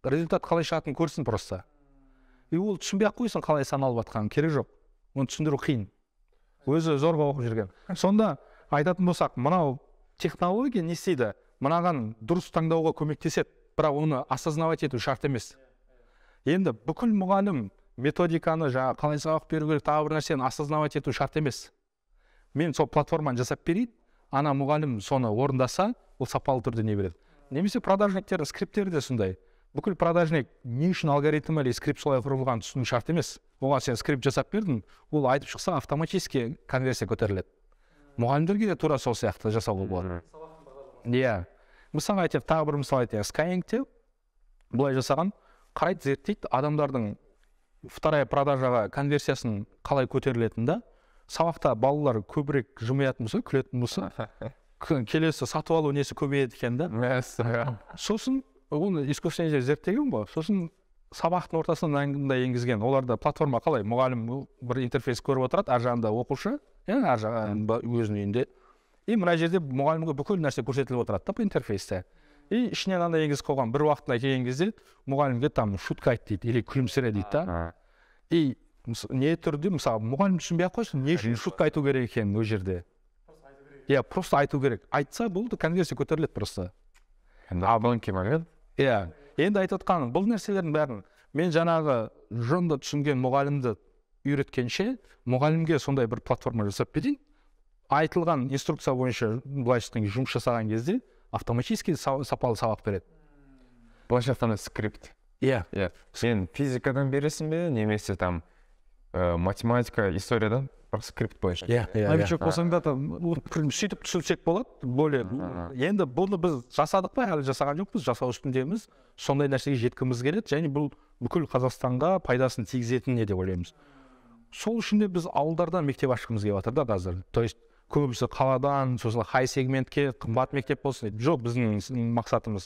результат қалай шығатынын көрсін просто. Ол түсінбей ақ қойсын қалай саналып жатқанын, керек жоқ. Оны түсіндіру қиын. Өзі зорға оқып жүрген. Сонда айтатын болсақ, мынау технология не істейді? Мынаған дұрыс таңдауға көмектеседі, бірақ оны осознавать ету шарт емес. Енді бүкіл мұғалім методиканы жаңа қалай сабақ беру керек, тағы бір нәрсені осознавать ету шарт емес. Мен сол платформаны жасап берейін, ана мұғалім соны орындаса, ол сапалы түрде не береді. Немесе продажниктердің скриптері де сондай. Бүкіл продажник не үшін алгоритм или скрипт солай құрылған түсіну шарт емес. Оған сен скрипт жасап бердің, ол айтып шықса автоматически конверсия көтеріледі. Мұғалімдерге де тура сол сияқты жасауға болады. Мысалы айтайық, тағы бір мысал айтайық. Skyeng-те бұлай жасаған, қарайды, зерттейді, адамдардың вторая продажаға конверсиясын қалай көтерілетін да, сабақта балалар көбірек жымиятын болса, күлетін болса, келесі сатып алу несі көбейеді екен да. Сосын оны искусственный интеллект зерттеген ғой. Сосын сабақтың ортасына аңында енгізген. Оларда платформа қалай? Мұғалім бір интерфейс көріп отырады, ар жағында оқушы, ар жағында өзінің үйінде. Мына жерде мұғалімге бүкіл нәрсе көрсетіліп отырады да интерфейсте. и ішіне андай енгізіп қойған, бір уақытына келген кезде мұғалімге там шутка айт дейді или күлімсіре дейді да. И не түрде мысалы мұғалім түсінбей ақ қойсын, не үшін шутка айту керек екенін ол жерде. Иә, просто айту керек. Айтса болды, конверсия көтеріледі просто. Абонке момент. Иә, енді айтып отқаным, бұл нәрселердің бәрін мен жаңағы жонды түсінген мұғалімді үйреткенше, мұғалімге сондай бір платформа жасап берейін. Айтылған инструкция бойынша былайша айтқанда жұмыс жасаған кезде автоматически сапалы сабақ береді. Былайша айтқанда скрипт. Иә. Сен физикадан бересің бе, немесе там математика, историядан бір скрипт бойынша. Новичок болсаң да там сөйтіп түсірсек болады. Более. Енді бұны біз жасадық па, әлі жасаған жоқпыз, жасау үстіндеміз. Сондай нәрсеге жеткіміз келеді, және бұл бүкіл Қазақстанға пайдасын тигізетін не деп ойлаймыз. Сол үшін де біз ауылдардан мектеп ашқымыз келіп жатыр да қазір. То есть көбісі қаладан, сосын хай сегментке қымбат мектеп болсын дейді. Жоқ, біздің мақсатымыз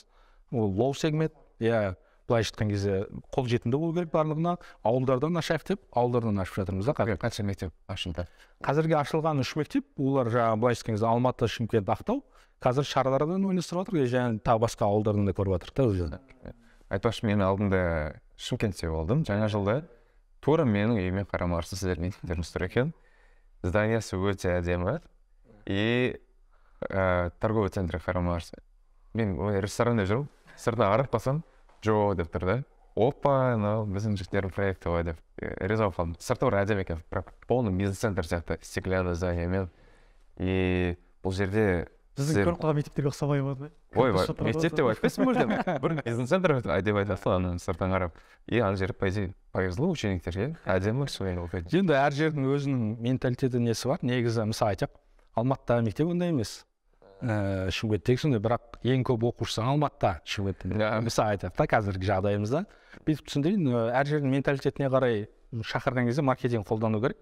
ол лоу сегмент. Иә, былайша айтқан кезде қолжетімді болу керек барлығына. Ауылдардан ашайық деп, ауылдардан ашып жатырмыз да. Қанша мектеп ашылды? Қазірге ашылған 3 мектеп, олар жаңағы былайша айтқан кезде Алматы, Шымкент, Ақтау. Қазір Шардарадан ойластырып жатыр, және тағы басқа ауылдардан да көріп жатыр да өзі. Айтпақшы, мен алдында Шымкентте болдым, жаңа жылда. Тура менің үйіме қарама-қарсы сіздер мектептеріңіз тұр екен. Зданиясы өте әдемі. И торговый центрге қарама-қарсы. Мен ресторанда жүрмін, сыртына қарап қалсам, жо деп тұр да. Опа, мынау біздің жігіттердің проекті ғой деп риза болып қалдым. Сырты бір әдемі екен, бірақ полный бизнес-центр сияқты стеклянный зданиямен. И бұл жерде біздің көріп қалған мектептерге ұқсамай ма? Ой, мектеп деп айтпайсың мүлдем. Бір бизнес-центр деп айтасың, аны сырттан қарап. И ана жер повезло учениктерге, әдемі солай оқиды. Енді әр жердің өзінің менталитеті несі бар. Негізі мысалы айтайық, Алматыда мектеп ондай емес. Шымкенттегі сондай, бірақ ең көп оқушысы Алматыда, Шымкентте. Мысалы айтайық та қазіргі жағдайымызда. Бүйтіп түсіндірейін, әр жердің менталитетіне қарай шақырған кезде маркетинг қолдану керек.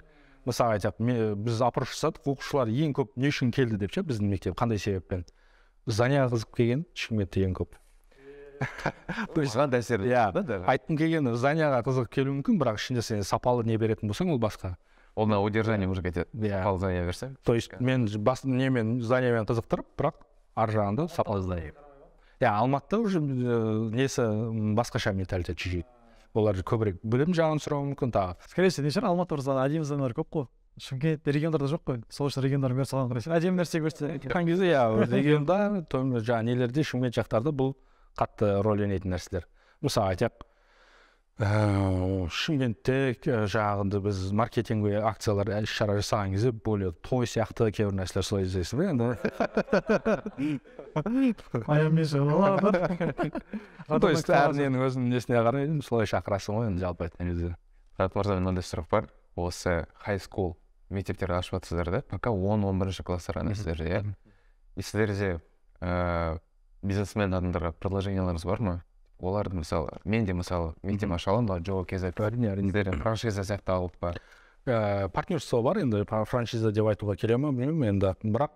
Мысалы айтайық, біз опрос жасадық, оқушылар ең көп не үшін келді деп ше, біздің мектеп қандай себеппен? Здания қызып келген, Шымкентте ең көп. Осыған да әсер етеді. Айтқым келгені, зданияға қызығып келуі мүмкін, бірақ ішінде сен сапалы не беретін болсаң, ол басқа. Ол на удержание уже кетеді. Сапалы здания берсең. То есть мен немен зданиямен қызықтырып, бірақ ар жағында сапалы здания. Алматыда уже несі басқаша менталитет жүйе. Олар көбірек білім жағын сұрауы мүмкін тағы. Скорее всего, не шығар, Алматы ұрсаны әдемі зданиялар көп қой. Шымкент региондарда жоқ қой. Сол үшін региондардың бәрі салған қарайсың. Әдемі нәрсе көрсе. Айтқан кезде регионда, жаңағы нелерде, Шымкент жақтарда бұл қатты рөл ойнайтын нәрселер. Мысалы айтайық, Шымкентте жаңағынды біз маркетинг акциялар іс-шара жасаған кезде более той сияқты кейбір нәрселер солай іздейсің бе енді. То есть әрінен өзінің несіне қарай солай шақырасың ғой енді жалпы айтқан кезде. Мұрат мырза, мынандай сұрақ бар. Осы high school мектептерді ашып жатсыздар да, пока 10-11 класстар сіздер, иә? И сіздерде бизнесмен адамдарға предложенияларыңыз бар ма? Оларды мысалы, мен де мысалы мектеп аша аламын, Джо кезіп франшиза сияқты алып бар. Партнерство бар, енді франшиза деп айтуға келе ме, білмеймін енді. Бірақ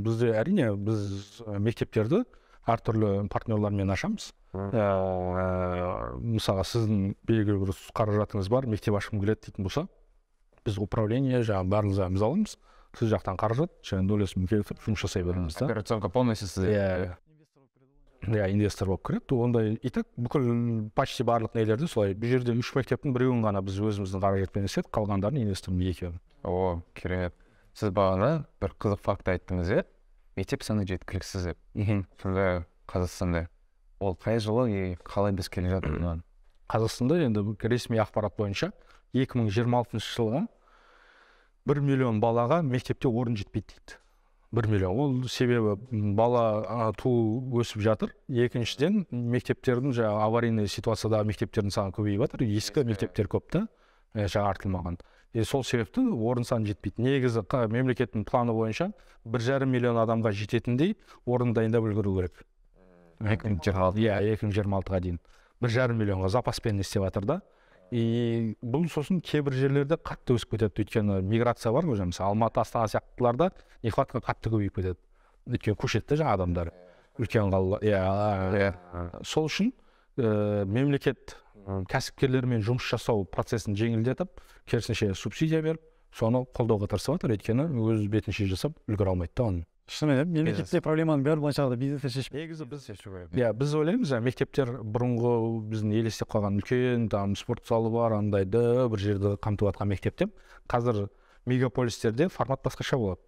бізде әрине біз мектептерді әртүрлі партнерлармен ашамыз. Мысалға сіздің белгілі бір қаражатыңыз бар, мектеп ашқым келеді дейтін болса, біз управление жаңағы бәріміз аламыз. Сіз жақтан қаражат, және үлесін келтіріп жұмыс жасай береміз да. Операционка полностью сізде. Инвестор болып кіреді. Ондай итак бүкіл почти барлық нелерді солай. Бұл жерде 3 мектептің біреуін ғана біз өзіміздің қаражатпен істедік, қалғандарын инвестордың екеуін. О, керемет. Сіз бағана бір қызық факт айттыңыз, иә? Мектеп саны жеткіліксіз деп. Сонда Қазақстанда ол қай жылы и қалай біз келе жатырмыз? Қазақстанда енді ресми ақпарат бойынша 2026 жылға 1 миллион балаға мектепте орын жетпейді дейді. 1 миллион. Ол себебі бала туу өсіп жатыр. Екіншіден, мектептердің жаңағы аварийный ситуацияда мектептердің саны көбейіп жатыр. Ескі мектептер көп та, жаңартылмаған. Сол себепті орын саны жетпейді. Негізі мемлекеттің планы бойынша 1,5 миллион адамға жететіндей орын дайындап үлгеру керек. 2026-ға дейін. 1,5 миллионға запаспен істеп жатыр да. И бұл сосын кейбір жерлерде қатты өсіп кетеді, өйткені миграция бар ғой, мысалы Алматы, Астана сияқтыларда нехватка қатты көбейіп кетеді. Өйткені көшеді жаңа адамдар. Үлкен қалалар. Сол үшін мемлекет кәсіпкерлермен жұмыс жасау процесін жеңілдетіп, керісінше субсидия беріп, соны қолдауға тырысып жатыр, өйткені өз бетінше жасап үлгере алмайды да оны. шынымен мемлекетте проблеманың бәрі былайша айтқанда бизнестер шешіп негізі біз шешу керек. иә біз ойлаймыз мектептер бұрынғы біздің елестеп қалған үлкен там спорт залы бар андайды бір жерді қамтып жатқан мектеп деп қазір мегаполистерде формат басқаша болады.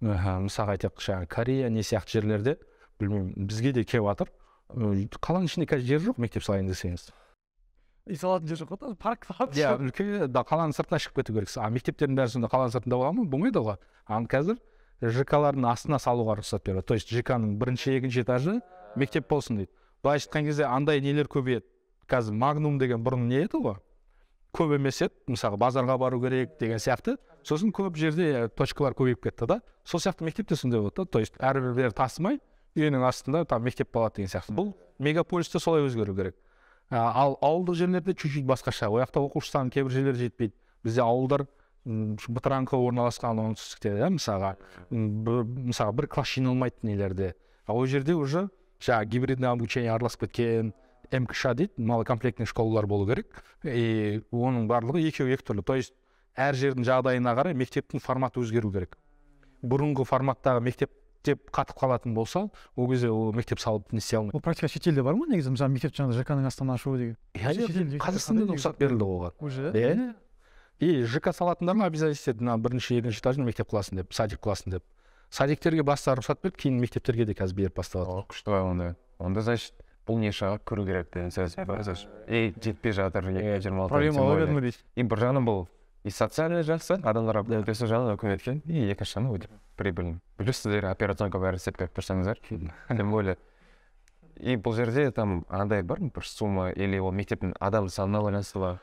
Мысалға айтайық жаңағы Корея не сияқты жерлерде білмеймін бізге де келіп жатыр. Қаланың ішінде қазір жер жоқ мектеп салайын десеңіз. үй салатын жер жоқ қой, парк салатын. Иә, үлкен қаланың сыртына шығып кету керек. Мектептердің бәрі сонда қаланың сыртында болған болмайды ғой. Қазір ЖК-лардың астына салуға рұқсат береді. То есть ЖК-ның бірінші, екінші этажы мектеп болсын дейді. Былайша айтқан кезде андай нелер көбейеді. Қазір Магнум деген бұрын не еді ғой? Көп емес еді. Мысалы, базарға бару керек деген сияқты. Сосын көп жерде точкалар көбейіп кетті да. Сол сияқты мектепте сондай болады. То есть әрбір тасымай, үйінің астында там мектеп болады деген сияқты. Бұл мегаполисте солай өзгеру керек. Ал ауылдық жерлерде чуть-чуть басқаша. Ол жақта оқушы саны кейбір жерлер жетпейді. Бізде ауылдар бытыраңқы орналасқан оңтүстікте, мысалға бір класс жиналмайды нелерде. Ол жерде уже гибридный обучение араласып кеткен, МКШ дейді, малокомплектный школалар болу керек. И оның барлығы екеу екі түрлі. То есть әр жердің жағдайына қарай мектептің форматы өзгеру керек. Бұрынғы форматтағы мектеп деп қатып қалатын болса, ол кезде ол мектеп салып не істей алмайды. Ол практика шетелде бар ма негізі? Мысалы мектеп жаңағы ЖК-ның астана ашу деген. Қазақстанда да рұқсат берілді оған. Уже. Иә. И ЖК салатындарға обязательно бірінші, екінші этажын мектеп классын деп, садик классын деп. Садиктерге баста рұқсат беріп, кейін мектептерге де қазір беріп басталады. Күшті ғой онда. Онда значит бұл не шығып көру керек деген сөз. Жетпей жатыр 26. Проблема ғой дейді. И бір жағынан бұл и социальный жақсы, адамдарға өтесі жағынан көмекткен, и екінші жағынан өте прибыльный. Білесіздер, операционка бәрі істеп беріп тұрсаңыздар. Тем более. И бұл жерде там андай бар бір сумма или ол мектептің адам санына байланысты ба?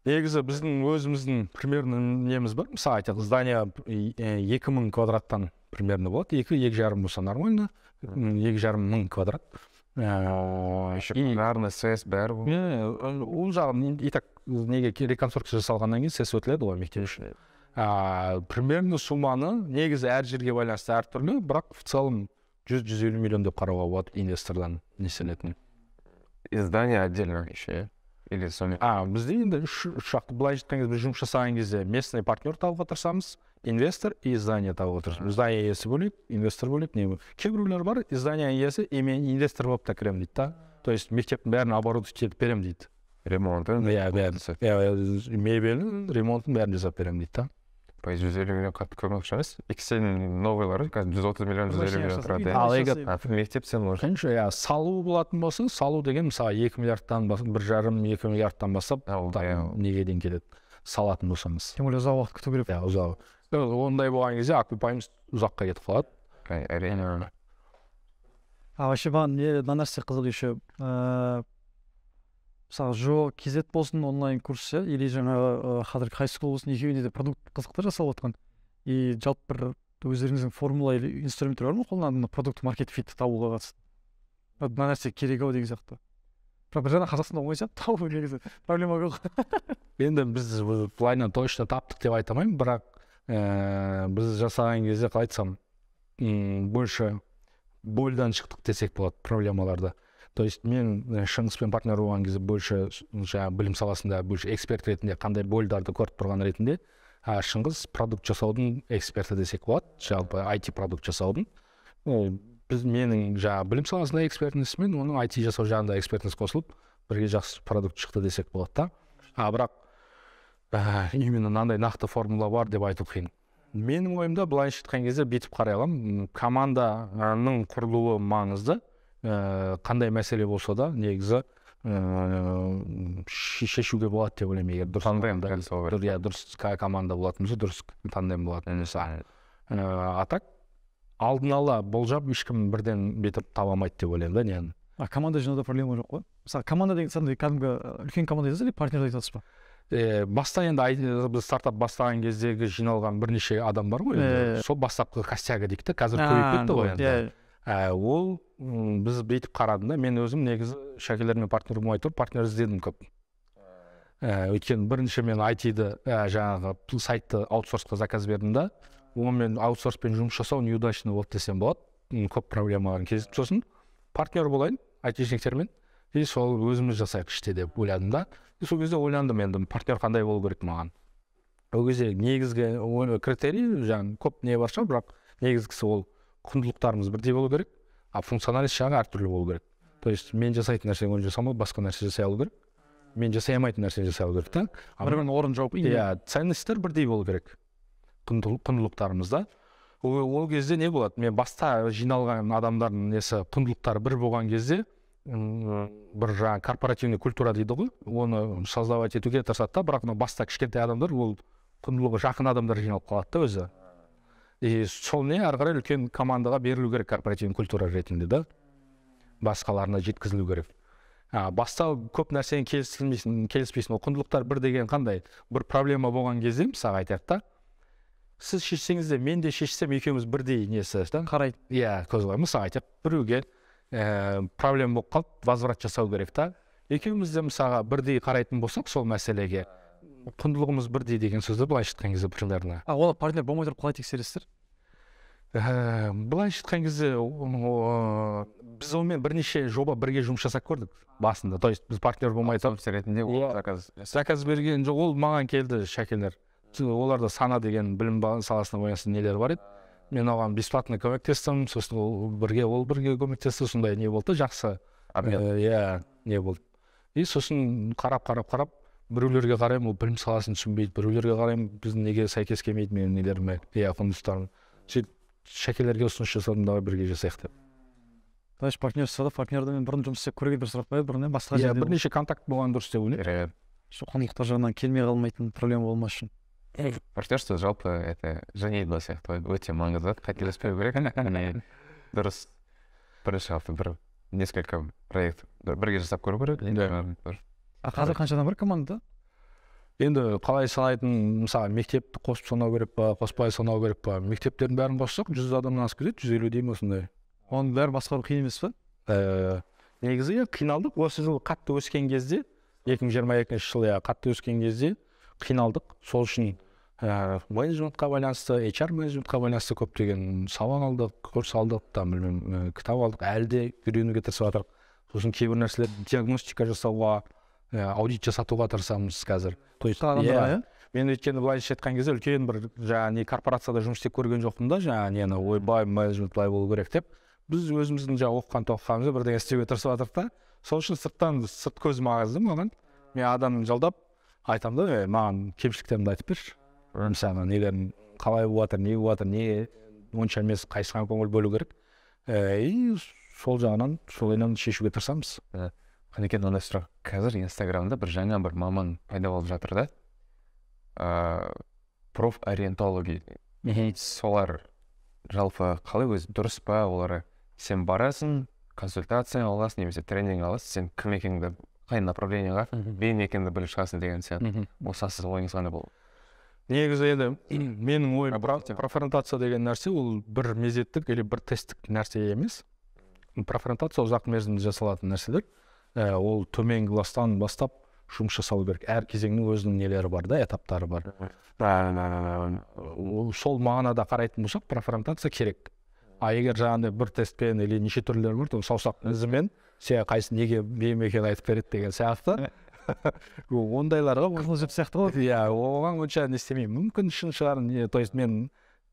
Негізі біздің өзіміздің примерно неміз бар. Мысалы айтайық, здание 2000 квадраттан примерно болады. 2-2,5 болса нормально. 2,5 мың квадрат. Еще наверное связь бәрі бұл. Ол жағын и так неге реконструкция жасалғаннан кейін сес өтіледі ғой мектеп үшін. Примерно сумманы негізі әр жерге байланысты әртүрлі, бірақ в целом 100-150 миллион деп қарауға болады инвестордан несілетін. Издание отдельно еще, или соме? Бізде енді үш жақты былай жеткен кезде біз жұмыс жасаған кезде местный партнер табуға тырысамыз, инвестор и издание табуға тырысамыз. Издание иесі бөлек, инвестор бөлек, не бөлек. Кейбіреулер бар, издание иесі, мен инвестор болып та кіремін дейді та. То есть мектептің бәрін оборудовать етіп беремін дейді. Ремонтын? Мебелін, ремонтын бәрін жасап беремін дейді та. По 150 миллион қатты көмек шығарыз. Иксен новыйлары, қазір 130 миллион, 150 миллион тұрады. Ал егер мектеп сен может. Конечно, салу болатын болса, салу деген мысалы 2 миллиардтан басып, 1,5-2 миллиардтан басып, неге дейін келеді, салатын болсаңыз. Тем более ұзақ уақыт күту керек. Ұзақ. Ондай болған кезде ақбипайымыз ұзаққа кетіп қалады. Әрине. Вообще маған мына нәрсе қызық еще. Мысалы ЖО кезет болсын онлайн курсы или жаңағы қазір хай скул болсын екеуінде де продукт қызықтар жасалып отқан. И жалпы бір өздеріңіздің формула или инструменттер бар ма қолданатын продукт маркет фитті табуға қатысты? Мына нәрсе керек ау деген сияқты. Бірақ бір жағынан Қазақстанда оңай сияқты табу негізі проблема жоқ. Енді біз плайна точно таптық деп айта алмаймын, бірақ біз жасаған кезде қалай айтсам, больше больдан шықтық десек болады проблемаларды. То есть мен Шыңғыспен партнер болған кезде больше білім саласында больше эксперт ретінде қандай больдарды көріп тұрған ретінде Шыңғыс продукт жасаудың эксперті десек болады, жалпы IT продукт жасаудың. Біз менің білім саласында экспертіміз мен оның IT жасау жағында экспертіміз қосылып бірге жақсы продукт шықты десек болады да. Бірақ именно мынандай нақты формула бар деп айту қиын. Менің ойымда былайша айтқан кезде бүйтіп қарай аламын, команданың құрылуы маңызды. Қандай мәселе болса да негізі шешуге болады деп ойлаймын. Егер дұрыс команда болатын болса, дұрыс тандем болатын болса. Атак алдын ала болжап ешкім бірден бетіп таба алмайды деп ойлаймын да нені. Команда жинауда проблема жоқ қой. Мысалы команда деген сандай кәдімгі үлкен команда айтасыз или партнер айтасыз ба? Баста енді біз стартап бастаған кездегі жиналған бірнеше адам бар ғой. Сол бастапқы костяга дейді, қазір көбейіп кетті ғой енді. Ол біз бүйтіп қарадым да, мен өзім негізі шәкелермен партнер болмай тұрып, партнер іздедім көп. Өйткені бірінші мен IT-ді жаңағы сайтты аутсорсқа заказ бердім да, онымен аутсорспен жұмыс жасау неудачный болды десем болады. Көп проблемаларын кездесіп, сосын партнер болайын IT-шниктермен, и сол өзіміз жасайық іште деп ойладым да. Сол кезде ойландым енді партнер қандай болу керек маған. Ол кезде негізгі критерий, жаңағы көп не бар шығар, бірақ негізгісі ол құндылықтарымыз бірдей болу керек, а функционалист жағы әртүрлі болу керек. То есть мен жасайтын нәрсені оны жасамай, басқа нәрсе жасай алу керек. Мен жасай алмайтын нәрсені жасай алу керек та. Бір-бірінің орнын жауып, иә, ценностьтер бірдей болу керек. Құндылықтарымызда. Ол кезде не болады? Мен баста жиналған адамдардың несі құндылықтары бір болған кезде бір жаңа корпоративный культура дейді ғой, оны создавать етуге тырысады да, бірақ баста кішкентай адамдар, ол құндылығы жақын адамдар жиналып қалады да өзі. И сол не ары қарай үлкен командаға берілу керек корпоративный культура ретінде да, басқаларына жеткізілу керек. Баста көп нәрсені келіспейсің. Ол құндылықтар бір деген қандай? Бір проблема болған кезде, мысалға айтайық та, сіз шешсеңіз де, мен де шешсем, екеуміз бірдей несі қарайды. Иә, көзқарас. Мысалға айтайық, біреуге проблема болып қалып, возврат жасау керек та. Екеуміз де мысалға бірдей қарайтын болсақ, сол мәселеге құндылығымыз бірдей деген сөзді былайша айтқан кезде бірлеріне. Ол партнер болмай тұрып қалай тексересіздер? Былайша айтқан кезде біз онымен бірнеше жоба бірге жұмыс жасап көрдік басында. То есть біз партнер болмай тұрып ретінде заказ берген жоқ, ол маған келді шәкелер. Оларда сана деген білім саласына байланысты нелер бар еді. Мен оған бесплатно көмектестім, сосын ол бірге көмектесті, сондай не болды, жақсы. Иә, не болды. И сосын қарап, біреулерге қараймын, ол білім саласын түсінбейді, біреулерге қараймын, біздің неге сәйкес келмейді менің нелеріме, иә, құндылықтарым. Сөйтіп шәкелерге ұсыныс жасадым, давай бірге жасайық деп. Дайыш партнер сұрады, партнерді мен бұрын жұмыс істеп көрген дұрыс сұрақ қойды, бұрын басқа жерде. Бірнеше контакт болған дұрыс деп ойлаймын. Сол құндылықтар жағынан келмей қалмайтын проблема болмас үшін. Партнерство жалпы это женитьба сияқты өте маңызды, қателеспеу керек. Дұрыс. Бірінші жалпы бір несколько проект бірге жасап көру керек. Қазір қанша адам бар командада? Енді қалай санайтын, мысалы мектепті қосып санау керек па, қоспай санау керек па? Мектептердің бәрін қоссақ 100 адамнан асып кетеді, 150 деймін осындай. Оның бәрі басқару қиын емес па? Негізі қиналдық. Осы жыл қатты өскен кезде, 2022 жылы қатты өскен кезде қиналдық. Сол үшін менеджментқа байланысты, HR менеджментқа байланысты көптеген сабақ алдық, курс алдық, білмеймін, кітап алдық, әлі де үйренуге тырысып жатырмық. Сосын кейбір нәрселер диагностика жасауға, аудит жасатуға тырысамыз қазір. То есть мен өйткені былайша айтқан кезде үлкен бір жаңа корпорацияда жұмыс істеп көрген жоқпын да, жаңа нені ойбай менеджмент былай болу керек деп. Біз өзіміздің жаңа оқыған-тоқығанымызды бірдеңе істеуге тырысып жатырмық та. Сол үшін сырт көз маңызды маған. Мен адамды жалдап айтамын да, маған кемшіліктерімді айтып берші. Мысалы нелерін қалай болып жатыр, не болып жатыр, не онша емес, қайсыған көңіл бөлу керек. И сол жағынан солайынан шешуге тырысамыз. Қанекен, ондай сұрақ. Қазір Инстаграмда бір жаңа бір маман пайда болып жатыр да. Профориентологи. Солар жалпы қалай өзі дұрыс па, олар сен барасың, консультация аласың, немесе тренинг аласың, сен кім екеніңді, қай направлениеға бейін екеніңді біліп шығасың деген сияқты. Осы сіз ойыңыз қандай болды? Негізі енді менің ойым профориентация деген нәрсе ол бір мезеттік или бір тесттік нәрсе емес. Профориентация ұзақ мерзімде жасалатын нәрселер. Ол төменгі класстан бастап жұмыс жасалу керек. Әр кезеңнің өзінің нелері бар да, этаптары бар. Сол мағынада қарайтын болсақ, профориентация керек. Егер жаңағындай бір тестпен или неше түрлері бар, саусақ ізімен сен қайсы неге бейім екенін айтып береді деген сияқты. Ондайларға қызыл жіп сияқты ғой. Иә, оған онша не істемеймін. Мүмкін шын шығар, то есть мен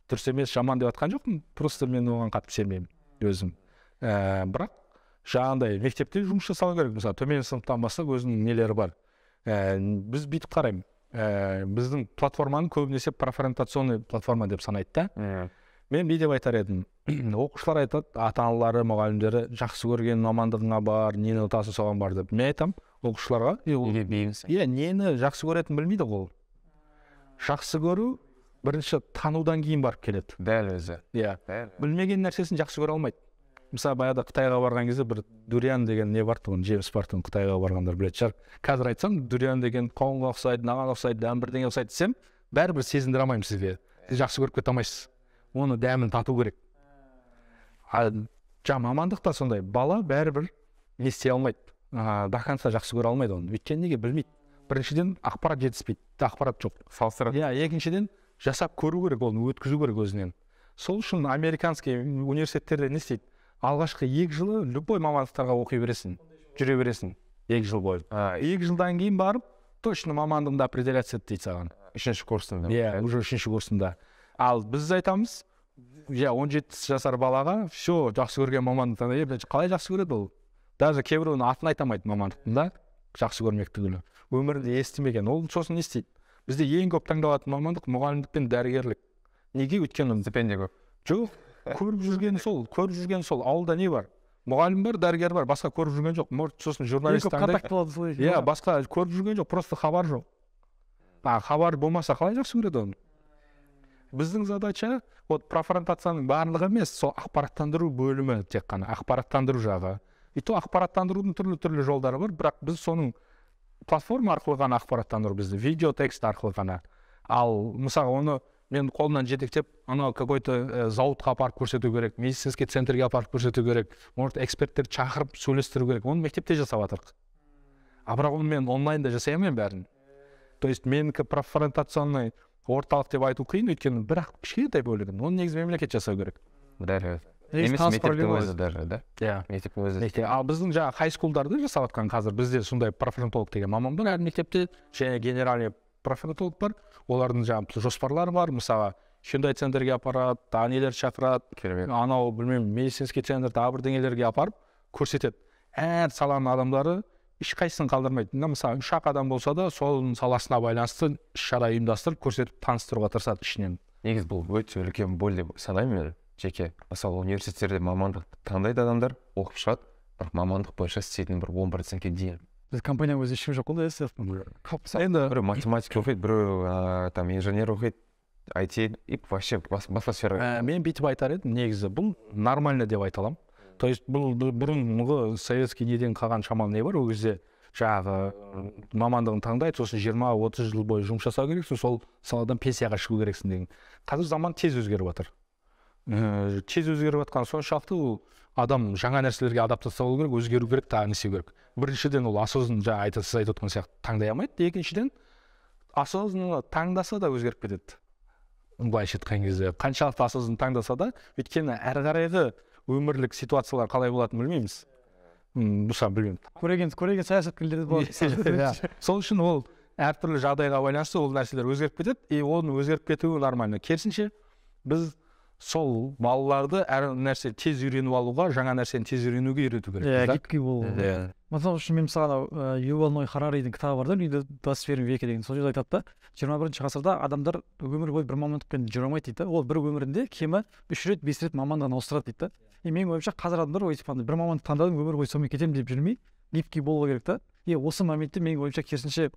дұрыс емес, жаман деп жатқан жоқпын, просто мен оған қатты сенбеймін өзім. Бірақ жаңағындай мектепте жұмыс жасау керек. Мысалы, төмен сыныптан бастап өзінің нелері бар. Біз бүйтіп қараймын. Біздің платформаны көбінесе профориентационный платформа деп санайды да. Мен деп айтар едім, оқушылар айтады, ата-аналары, мұғалімдері жақсы көрген мамандығыңа бар, нені ұтасың соған бар деп. Мен айтам оқушыларға, нені жақсы көретін білмейді ол. Жақсы көру бірінші танудан кейін барып келеді. Дәл өзі. Білмеген нәрсесін жақсы көре алмайды. Мысалы, баяғыда Қытайға барған кезде бір дуриан деген не бар тұғын, жеміс бар тұғын, Қытайға барғандар біледі шығар. Қазір айтсам, дуриан деген қауынға ұқсайды, наған ұқсайды, дәм бірдеңе ұқсайды десем, бәрібір сезіндіре алмаймын сізге. Сіз жақсы көріп кете алмайсыз. Оны дәмін тату керек. Мамандықта сондай, бала бәрібір не істей алмайды. До конца жақсы көре алмайды оны. Өйткені неге білмейді. Біріншіден ақпарат жетіспейді, ақпарат жоқ. Салыстырады. Екіншіден жасап көру керек, оны өткізу керек өзінен. Сол үшін американский университеттерде не істейді? Алғашқы 2 жылы любой мамандықтарға оқи бересің, жүре бересің 2 жыл бойы. 2 жылдан кейін барып, точно мамандығында определяться дейді саған. 3-ші курсында. Уже 3-ші курсында. Ал біз айтамыз, иә 17 жасар балаға все жақсы көрген мамандық таңдайды. Қалай жақсы көреді ол? Даже кейбір оның атын айта алмайды мамандықтың да жақсы көрмек түгілі. Өмірінде естімеген. Ол сосын не істейді? Бізде ең көп таңдалатын мамандық мұғалімдік пен дәрігерлік. Неге? Өйткені стипендия көп. жоқ, көріп жүрген сол. Ауылда не бар? Мұғалім бар, дәрігер бар, басқа көріп жүрген жоқ. Может, сосын журналист контакт болады солай. Иә, басқа көріп жүрген жоқ, просто хабар жоқ. Хабар болмаса қалай жақсы көреді оны? Біздің задача вот профориентацияның барлығы емес, сол ақпараттандыру бөлімі тек қана, ақпараттандыру жағы. И то ақпараттандырудың түрлі жолдары бар, бірақ біз соның платформа арқылы ғана ақпараттандыру, бізді видео текст арқылы ғана. Ал мысалы оны мен қолынан жетектеп, анау какой-то зауытқа апарып көрсету керек, медицинский центрге апарып көрсету керек, может эксперттерді шақырып сөйлестіру керек. Оны мектепте жасап жатырмыз. Бірақ оны мен онлайнда жасай алмаймын бәрін. То есть менікі профориентационный орталық деп айту қиын, өйткені бірақ кішкентай бөлігін, оны негізі мемлекет жасау керек. Дәл емес мектептің өзі даже, да? Иә. Мектептің өзі. Ал біздің жаңағы хайскулдарды жасап жатқан қазір бізде сондай профориентолог деген маман бар, әр мектепте және генеральный профориентолог бар. Олардың жаңағы жоспарлары бар. Мысалы, Hyundai центрге апарады, нелер шақырады, анау білмеймін, медицинский центр тағы бірдеңелерге апарып көрсетеді. Әр саланың адамдары ешқайсысын қалдырмайды. Мысалы, 3 адам болса да, сол саласына байланысты іс-шара ұйымдастырып, көрсетіп, таныстыруға тырысады ішінен. Негізі бұл өте үлкен бол деп санаймын жеке. Мысалы, университеттерде мамандық таңдайды адамдар, оқып шығады, бірақ мамандық бойынша істейтін бір 10%-ке дейін. Біз компания өзі ешкім жоқ қой, Енді біреу математика оқиды, біреу там инженер оқиды, IT и вообще басқа сфера. Мен бүйтіп айтар едім, негізі бұл нормально деп айта аламын. То есть бұл бұрынғы советский неден қалған шамалы не бар, ол кезде жаңағы мамандығын таңдайды, сосын 20-30 жыл бойы жұмыс жасау керексің, сол саладан пенсияға шығу керексің деген. Қазір заман тез өзгеріп жатыр. Тез өзгеріп жатқан соншалықты ол адам жаңа нәрселерге адаптация болу керек, өзгеру керек, тағы не істеу керек. Біріншіден ол осознанно жаңа сіз айтып отқан сияқты таңдай алмайды. Екіншіден осознанно таңдаса да өзгеріп кетеді. Былайша айтқан кезде қаншалықты осознанно таңдаса да, өйткені әрі қарайғы өмірлік ситуациялар қалай болатынын білмейміз. Мысалы білмеймін. Көреген саясаткерлер болады. Сол үшін ол әртүрлі жағдайға байланысты ол нәрселер өзгеріп кетеді, и оның өзгеріп кетуі нормально. Керісінше біз сол балаларды әр нәрсе тез үйреніп алуға, жаңа нәрсені тез үйренуге үйрету керек. Гибкий болу. Мысалы үшін мен мысалы Ювал Ной Хараридің кітабы бар да, 21 веке деген. Сол жерде айтады да, 21 ғасырда адамдар өмір бойы бір мамандықпен жүре алмайды дейді. Ол бір өмірінде кемі 3 рет 5 рет мамандығын ауыстырады дейді. Менің ойымша қазір адамдар бір мамандық таңдадым, өмір бойы сонымен кетемін деп жүрмей, гибкий болу керек та. Осы моментте менің ойымша керісінше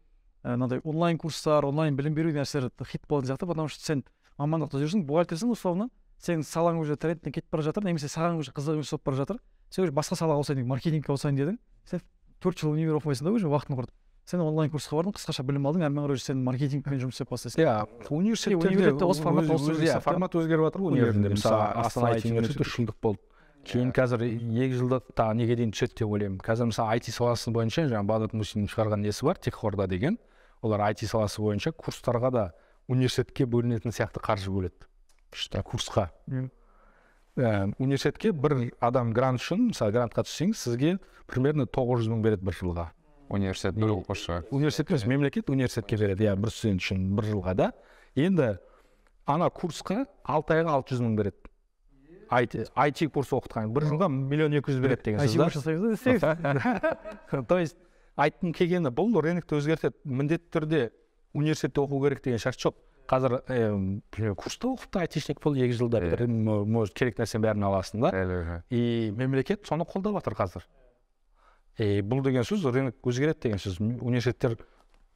мынандай онлайн курстар, онлайн білім беру нәрселер хит болатын сияқты, потому что сен мамандықта жүрсің, бухгалтерсің условно, сен салаң уже трендтен кетіп бара жатыр, немесе саған уже қызық болып бара жатыр. Сен уже басқа салаға ауысайын, маркетингке ауысайын дедің. Сен 4 жыл универ оқымайсың да, уже уақытын құрдың. Сен онлайн курсқа бардың, қысқаша білім алдың, әрмен қарай сен маркетингпен жұмыс істеп бастайсың. Иә, университетте осы формат өзгеріп жатыр университетте. Мысалы, Астана IT университеті 3 жылдық болды. Кейін қазір 2 жылдық та неге дейін түседі деп ойлаймын. Қазір мысалы IT саласы бойынша жаңа Бағдат Мусиннің шығарған несі бар, Техқорда деген. Олар IT саласы бойынша курстарға да университетке бөлінетін сияқты қаржы бөледі. Курсқа. Университетке бір адам грант үшін, мысалы грантқа түссеңіз, сізге примерно 900 мың береді бір жылға. Университет бір оқушыға. Университет емес, мемлекет университетке береді, иә, бір студент үшін бір жылға да. Енді ана курсқа 6 айға 600 мың береді. IT курсы оқытқан бір жылға 1 200 000 береді деген сөз да. То есть айттың келгені бұл рынокты өзгертеді. Міндетті түрде университетте оқу керек деген шарт жоқ. Қазір курста оқыпты айтишник бұл 2 жылда может керек нәрсенің бәрін аласың да. И мемлекет соны қолдап жатыр қазір. Бұл деген сөз рынок өзгереді деген сөз. Университеттер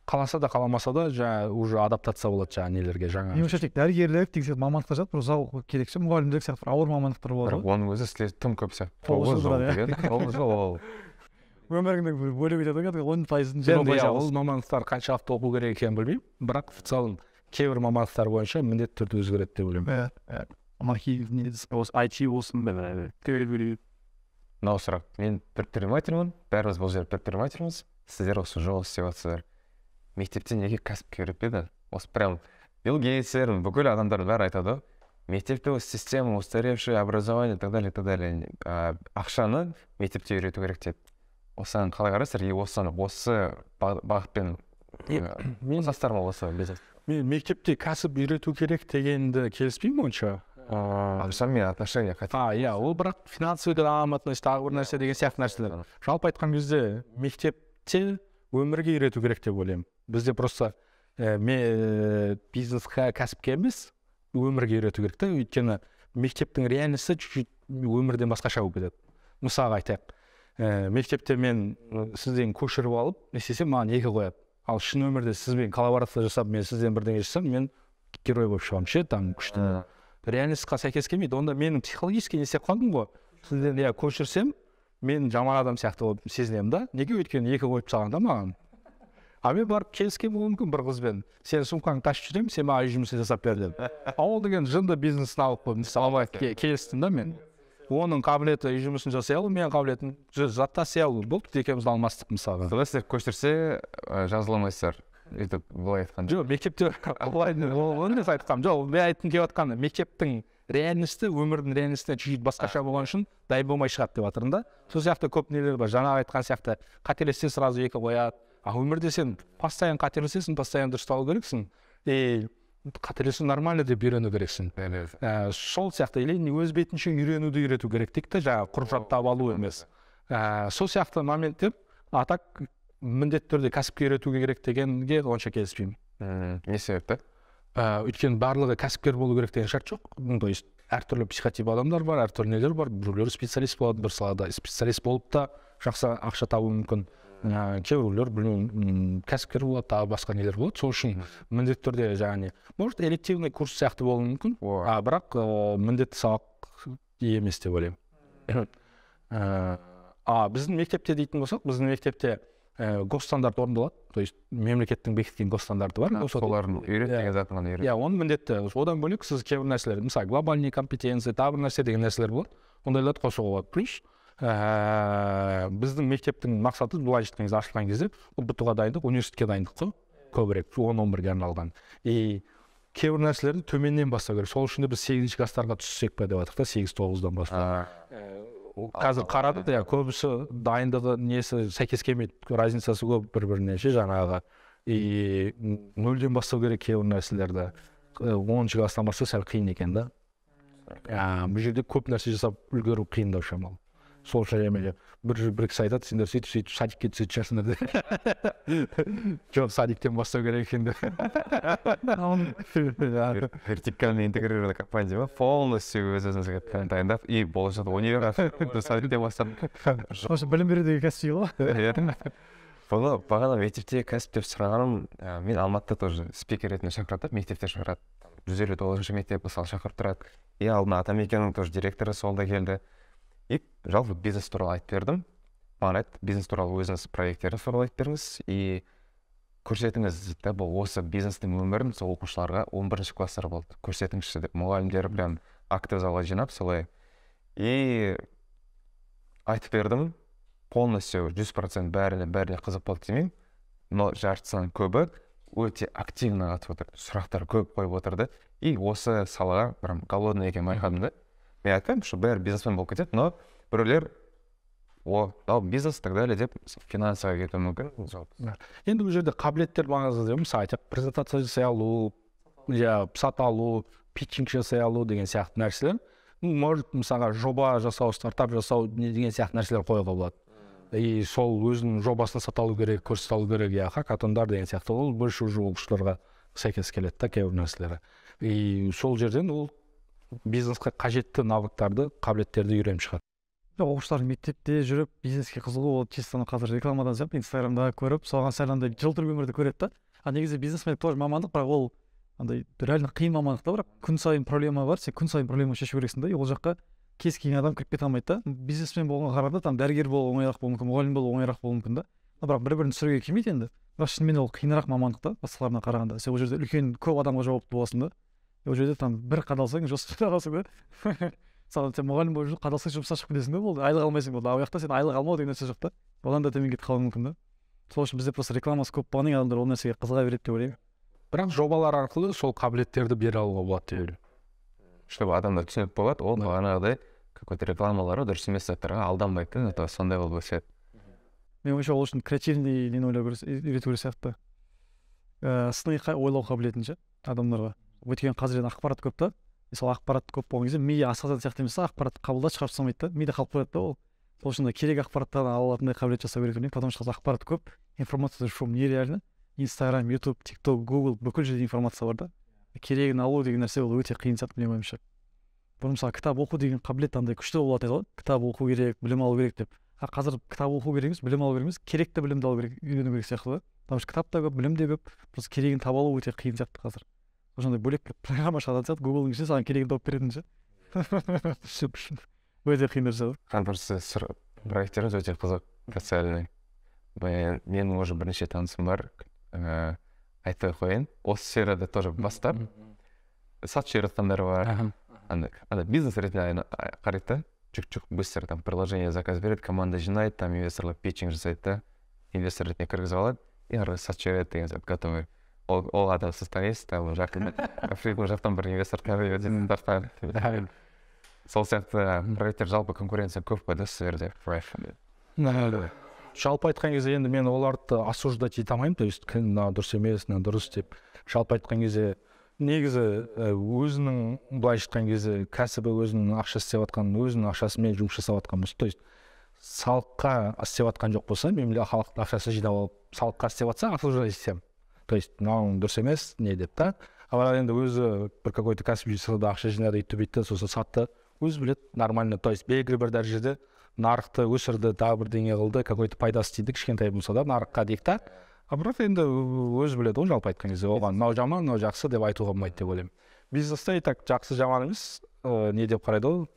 қаласа да қаламаса да жаңа уже адаптация болады жаңа нелерге жаңа. Меніңше тек дәрігерлік деген мамандықтар жатыр, ұзақ оқу керексе, мұғалімдік сияқты ауыр мамандықтар болады. Оның өзі тым көп сияқты. 9 жыл өміріңнің бөліп кетеді ғой, 10%-ын жинап ол мамандықтар қаншалықты оқу керек екенін білмеймін, бірақ в целом кейбір мамандықтар бойынша міндетті түрде өзгереді деп ойлаймын. IT болсын бе? Мынау сұрақ. Мен предпринимательмін, бәріміз бұл жер предпринимательміз. Сіздер осы жол істеп жатсыздар. Мектепте неге кәсіпкер еді? Осы прям Билл Гейтстер, бүкіл адамдар бәрі айтады. Мектепте осы система, устаревшее образование и так далее. Ақшаны мектепте үйрету керек деп. Осыған қалай қарайсыздар? Осы бағытпен ұқсастар ма осы бизнес? Мен мектепте кәсіп үйрету керек дегенді келіспеймін онша. сами отношения хотят. Иә, ол бірақ финансовый грамотность тағы бір нәрсе деген сияқты нәрселер. Жалпы айтқан кезде мектепте өмірге үйрету керек деп ойлаймын. Бізде просто бизнесқа кәсіпке емес, өмірге үйрету керек та, өйткені мектептің реальності чуть-чуть өмірден басқаша болып кетеді. Мысалға айтайық, мектепте мен сізден көшіріп алып, не істесем, маған 2 қояды. Ал шын өмірде сізбен коллаборация жасап, мен сізден бірдеңе жасасам, мен герой болып шығамын ше, там күшті. Реальностьқа сәйкес келмейді. Онда мен психологически не істеп қалдым ғой. Сізден көшірсем, мен жаман адам сияқты болып сезінемін да. Неге? Өйткені 2 қойып салғанда маған. А мен барып келіскен болуым мүмкін бір қызбен. Сен сумкаңды ташып жүремін, сен маған үй жұмысын жасап бер дедім. Ол деген жынды бизнесін алып қойдым. Албай келістім да мен. Оның қабілеті үй жұмысын жасай алу, менің қабілетім жаттасай алу. Болды, екеуміз алмастық мысалға. Сіздер көшірсе жазыламайсыздар. Өйтіп былай айтқанда. Жоқ, мектепте олай емес айтқам. Жоқ, мен айтқым келіп жатқаны, мектептің реальності, өмірдің реальності чуть басқаша болған үшін дайын болмай шығады деп жатырмын да. Сол сияқты көп нелер бар. Жаңа айтқан сияқты қателессе сразу 2 қояды. А өмірде сен постоянно қателесесің, постоянно дұрысталу керексің. Қателесу нормально деп үйрену керексің. Сол сияқты или өз бетінше үйренуді үйрету керек дейік та, жаңағы құр жаттап алу емес. Сол сияқты моменттер, а так міндетті түрде кәсіпке үйретуге керек дегенге онша келіспеймін. Не себепті? Өйткені барлығы кәсіпкер болу керек деген шарт жоқ. То есть әртүрлі психотип адамдар бар, әртүрлі нелер бар. Біреулер специалист болады, бір салада специалист болып та жақсы ақша табуы мүмкін. Кейбіреулер білмеймін кәсіпкер болады, тағы басқа нелер болады. Сол үшін міндетті түрде жаңағы может элективный курс сияқты болуы мүмкін, бірақ міндетті сабақ емес деп ойлаймын. Біздің мектепте дейтін болсақ, біздің мектепте госстандарт орындалады. То есть мемлекеттің бекіткен госстандарты бар. Соларын үйрет деген затын ғана үйрет. Иә, оның міндетті. Одан бөлек сіз кейбір нәрселер, мысалы глобальный компетенция, тағы бір нәрсе деген нәрселер болады. Ондайларды қосуға болады. Плюс біздің мектептің мақсаты былай айтқан кезде, ашылған кезде ұбт-ға дайындық, университетке дайындық қой көбірек 10-11-ге арналған. Кейбір нәрселерді төменнен бастау керек. Сол үшін де біз 8-ші класстарға түссек пе деп жатырмық та, 8-9-дан бастап. Қазір қарадық, көбісі дайындығы несі сәйкес келмейді, разницасы көп бір-біріне ше жаңағы. 0-ден бастау керек кейбір нәрселерді. 10-ші класстан бастау сәл қиын екен да. Бұл жерде көп нәрсе жасап үлгеру қиындау шамалы. Сол шайымеле бір кісі айтады, сендер сөйтіп садикке түсетін шығарсыңдар деп. Жоқ, садиктен бастау керек екен деп. Вертикальный интегрированный компания ма? Полностью өз-өзіңізге дайындап, и болашақта универ садиктен бастап. Осы білім берудегі кәсіби ғой. Бұны бағана мектепте кәсіп деп сұрағаным, мен Алматыда тоже спикер ретінде шақырады, мектепте шақырады. 159-ші мектеп мысалы шақырып тұрады. И алдына Атамекеннің тоже директоры сол да келді. И жалпы бизнес туралы айтып бердім. Маған айтты, бизнес туралы өзіңіз проекттері туралы айтып беріңіз. И көрсетіңіз, бұл осы бизнестің өмірін сол оқушыларға 11-ші класстар болды. Көрсетіңізші деп мұғалімдер прям актив залға жинап солай. И айтып бердім. Полностью 100% бәріне қызық болды демеймін. Но жартысынан көбі өте активно қатысып отыр. Сұрақтар көп қойып отырды. И осы салаға прям голодный екенін байқадым да. Мен айтпаймын, что бәрі бизнесмен болып кетеді, но біреулер бизнес так далее деп финансыға кетуі мүмкін. Енді бұл жерде қабілеттер маңызды деп, мысалы айтайық, презентация жасай алу, сата алу, питчинг жасай алу деген сияқты нәрселер. Может, мысалға жоба жасау, стартап жасау деген сияқты нәрселер қоюға болады. И сол өзінің жобасын саталу керек, көрсете алу керек, хакатондар деген сияқты. Ол больше уже оқушыларға сәйкес келеді да кейбір нәрселері. И сол жерден ол бизнеске қажетті навыктарды, қабілеттерді үйреніп шығады. Оқушылар мектепте жүріп бизнеске қызығу, ол чисто қазір рекламадан сияқты Инстаграмда көріп, соған сәл андай жылтыр өмірді көреді да. Негізі бизнесмен тоже мамандық, бірақ ол андай реально қиын мамандық та, бірақ күн сайын проблема бар, сен күн сайын проблема шешу керексің да. Ол жаққа кез келген адам кіріп кете алмайды да. Бизнесмен болған қарағанда там дәрігер болу оңайырақ болуы мүмкін, мұғалім болу оңайырақ болуы мүмкін да. Бірақ бір-бірін түсіруге келмейді енді. Бірақ шынымен ол қиынырақ мамандық та басқаларына қарағанда. Сен ол жерде үлкен көп адамға жауапты боласың да. Ол жерде там бір қадалсаң жоспарда қаласың да. Мысалы сен мұғалім болып жүріп қадалсаң жұмыстан шығып кетесің да, болды, айлық алмайсың болды. Ал жақта сен айлық алмау деген нәрсе жоқ та. Одан да төмен кетіп қалуы мүмкін да. Сол үшін бізде просто рекламасы көп болғаннан кейін адамдар ол нәрсеге қызыға береді деп ойлаймын. Бірақ жобалар арқылы сол қабілеттерді бере алуға болады деп ойлаймын. Чтобы адамдар түсініп болады, ол бағанағыдай какой-то рекламалары дұрыс емес заттарға алданбайды, это сондай болып өседі. Мен ойымша ол үшін креативный нені ойлау керек, үйрету керек сияқты. Сыни ойлау қабілетін ше адамдарға. Өйткені қазір ақпарат көп та. сол ақпарат көп болған кезде ми асқазан сияқты емес ақпаратты қабылдап шығарып салмайды да, миде қалып қояды да ол. Сол үшін де керек ақпараттан ала алатындай қабілет жасау керек деп ойлаймын, потому что ақпарат көп, информация шум нереально. Инстаграм, ютуб, тикток, гугл бүкіл жерде информация бар да. Керегін алу деген нәрсе ол өте қиын сияқты менің ойымша. Бұрын мысалы кітап оқу деген қабілет андай күшті болады ғой, кітап оқу керек, білім алу керек деп. Қазір кітап оқу керек емес, білім алу керек емес, керекті білімді алу керек, үйрену керек сияқты да. Потому что кітап та көп, білім де көп, просто керегін таба алу өте қиын сияқты қазір. Сондай бөлек программа шығаратын сияқты, Google-ның ішіне саған керегін тауып беретін ше. Өте қиын нәрсе. Бір проекттеріңіз өте қызық, социальный. Менің уже бірнеше танысым бар, айтпай қояйын. Осы сферада тоже бастап, сатшы жаратқандар бар. Анда бизнес ретінде қарайды, жүк быстро там приложение заказ береді, команда жинайды, там инвесторлар питчинг жасайды да, инвестор ретінде кіргізіп алады, и ары сатшы жарайды деген сияқты готовый. Ол адам состоится, там жақтан бір инвестор тартады. Сол сияқты проекттер жалпы конкуренция көп қой да сіздерде. Жалпы айтқан кезде енді мен оларды осуждать ете алмаймын, то есть мына дұрыс емес, мына дұрыс деп. Жалпы айтқан кезде негізі өзінің былайша айтқан кезде кәсібі өзінің ақша істеп жатқан, өзінің ақшасымен жұмыс жасап жатқан болса, то есть салыққа істеп жатқан жоқ болса, халықтың ақшасын жинап алып салыққа істеп жатса, осуждать етемін. То есть мынауың дұрыс емес, не деп та. Ал енді өзі бір какой-то кәсіби салада ақша жинады, өйтті бүйтті, сосын сатты, өзі біледі, нормально. То есть белгілі бір дәрежеде нарықты өсірді, тағы бірдеңе қылды, какой-то пайдасы тиді, кішкентай болса да нарыққа дейік та. Бірақ енді өзі біледі, ол жалпы айтқан кезде оған мынау жаман, мынау жақсы деп айтуға болмайды деп ойлаймын. Бизнесте так жақсы жаман емес, не деп қарайды ол,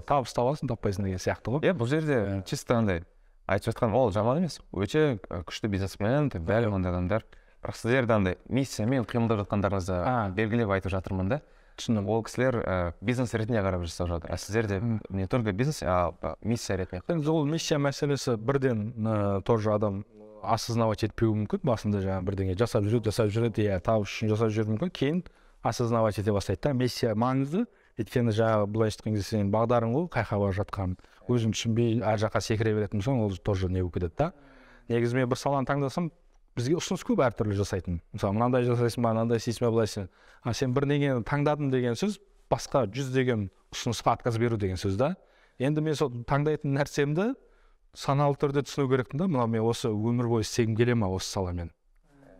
табыс табасың, таппайсың деген сияқты ғой. Бұл жерде чисто андай айтып жатқан ол жаман емес, өте күшті бизнесмен, бәрі ондай адамдар. Бірақ сіздерді андай миссиямен қимылдап жатқандарыңызды белгілеп айтып жатырмын да. Түсіндім. Ол кісілер бизнес ретінде қарап жасап жатыр. Сіздерде не только бизнес, миссия ретінде. Ол миссия мәселесі бірден тоже адам осознавать етпеуі мүмкін. Басында жаңа бірдеңе жасап жүреді, табыс үшін жасап жүреді мүмкін. Кейін осознавать ете бастайды да. Миссия маңызды. Өйткені жаңа былай айтқан кезде сенің бағдарың ғой, қай жаққа бара жатқанын өзің түсінбей ар жаққа секіре беретін болсаң, ол тоже не болып кетеді да. Негізі мен бір саланы таңдасам, бізге ұсыныс көп әртүрлі жасайтын. Мысалы, мынандай жасайсың ба, мынандай істейсің ба, былайсың. Сен бір нені таңдадың деген сөз, басқа 100 деген ұсынысқа отказ беру деген сөз да. Енді мен сол таңдайтын нәрсемді саналы түрде түсіну керекпін да, мына мен осы өмір бойы істегім келе ма осы саламен.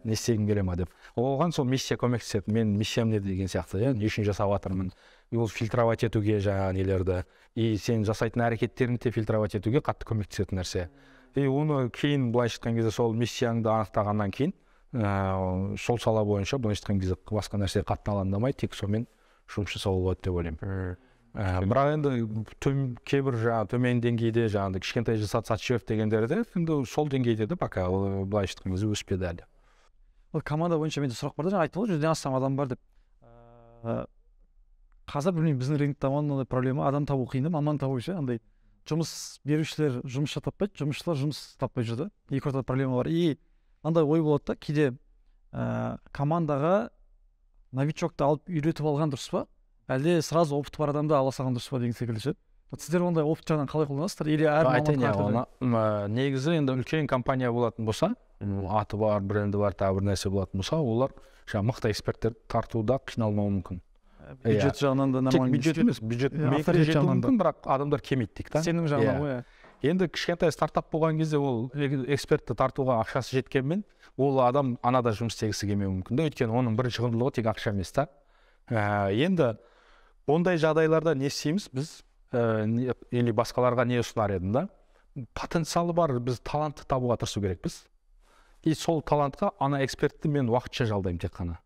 Не істегім келе ма деп. Оған сол миссия көмектеседі. Мен миссиям не деген сияқты, не үшін жасап жатырмын. Ол фильтровать етуге жаңа нелерді, и сен жасайтын әрекеттеріңді фильтровать етуге қатты көмектесетін нәрсе. И оны кейін былайша айтқан кезде сол миссияңды анықтағаннан кейін сол сала бойынша былайша айтқан кезде басқа нәрсе қатты алаңдамай, тек сонымен жұмыс жасау болады деп ойлаймын. Бірақ енді кейбір жаңағы төмен деңгейде жаңағы кішкентай сатшы дегендерде енді сол деңгейде де пока былайша айтқан кезде өспеді әлі. Ол команда бойынша менде сұрақ бар да, жаңа айтты ғой 100-ден астам адам бар деп. Қазір білмеймін, біздің рынокта ондай проблема, адам табу қиын да, маман табу ше, андай жұмыс берушілер жұмысшы таппайды, жұмысшылар жұмыс таппай жүрді. Екі ортада проблема бар. И андай ой болады да, кейде командаға новичокты алып үйретіп алған дұрыс па? Әлде сразу опыты бар адамды ала салған дұрыс па деген секілді ше. Сіздер ондай опыт жағынан қалай қолданасыздар? Или әр маман негізі енді үлкен компания болатын болса, аты бар, бренді бар, тағы бір нәрсе болатын болса, олар жаңағы мықты эксперттер тартуда қиналмауы мүмкін. Бюджет жағынан да нормально. Тек бюджет емес, бюджет мүмкін, бірақ адамдар кемейді дейік та. Сенім жағынан ғой. Енді кішкентай стартап болған кезде ол экспертті тартуға ақшасы жеткенмен, ол адам анада жұмыс істегісі келмеуі мүмкін да, өйткені оның бірінші құндылығы тек ақша емес та. Енді ондай жағдайларда не істейміз біз, или басқаларға не ұсынар едім да, потенциалы бар, біз талантты табуға тырысу керекпіз. И сол талантқа ана экспертті мен уақытша жалдаймын тек қана.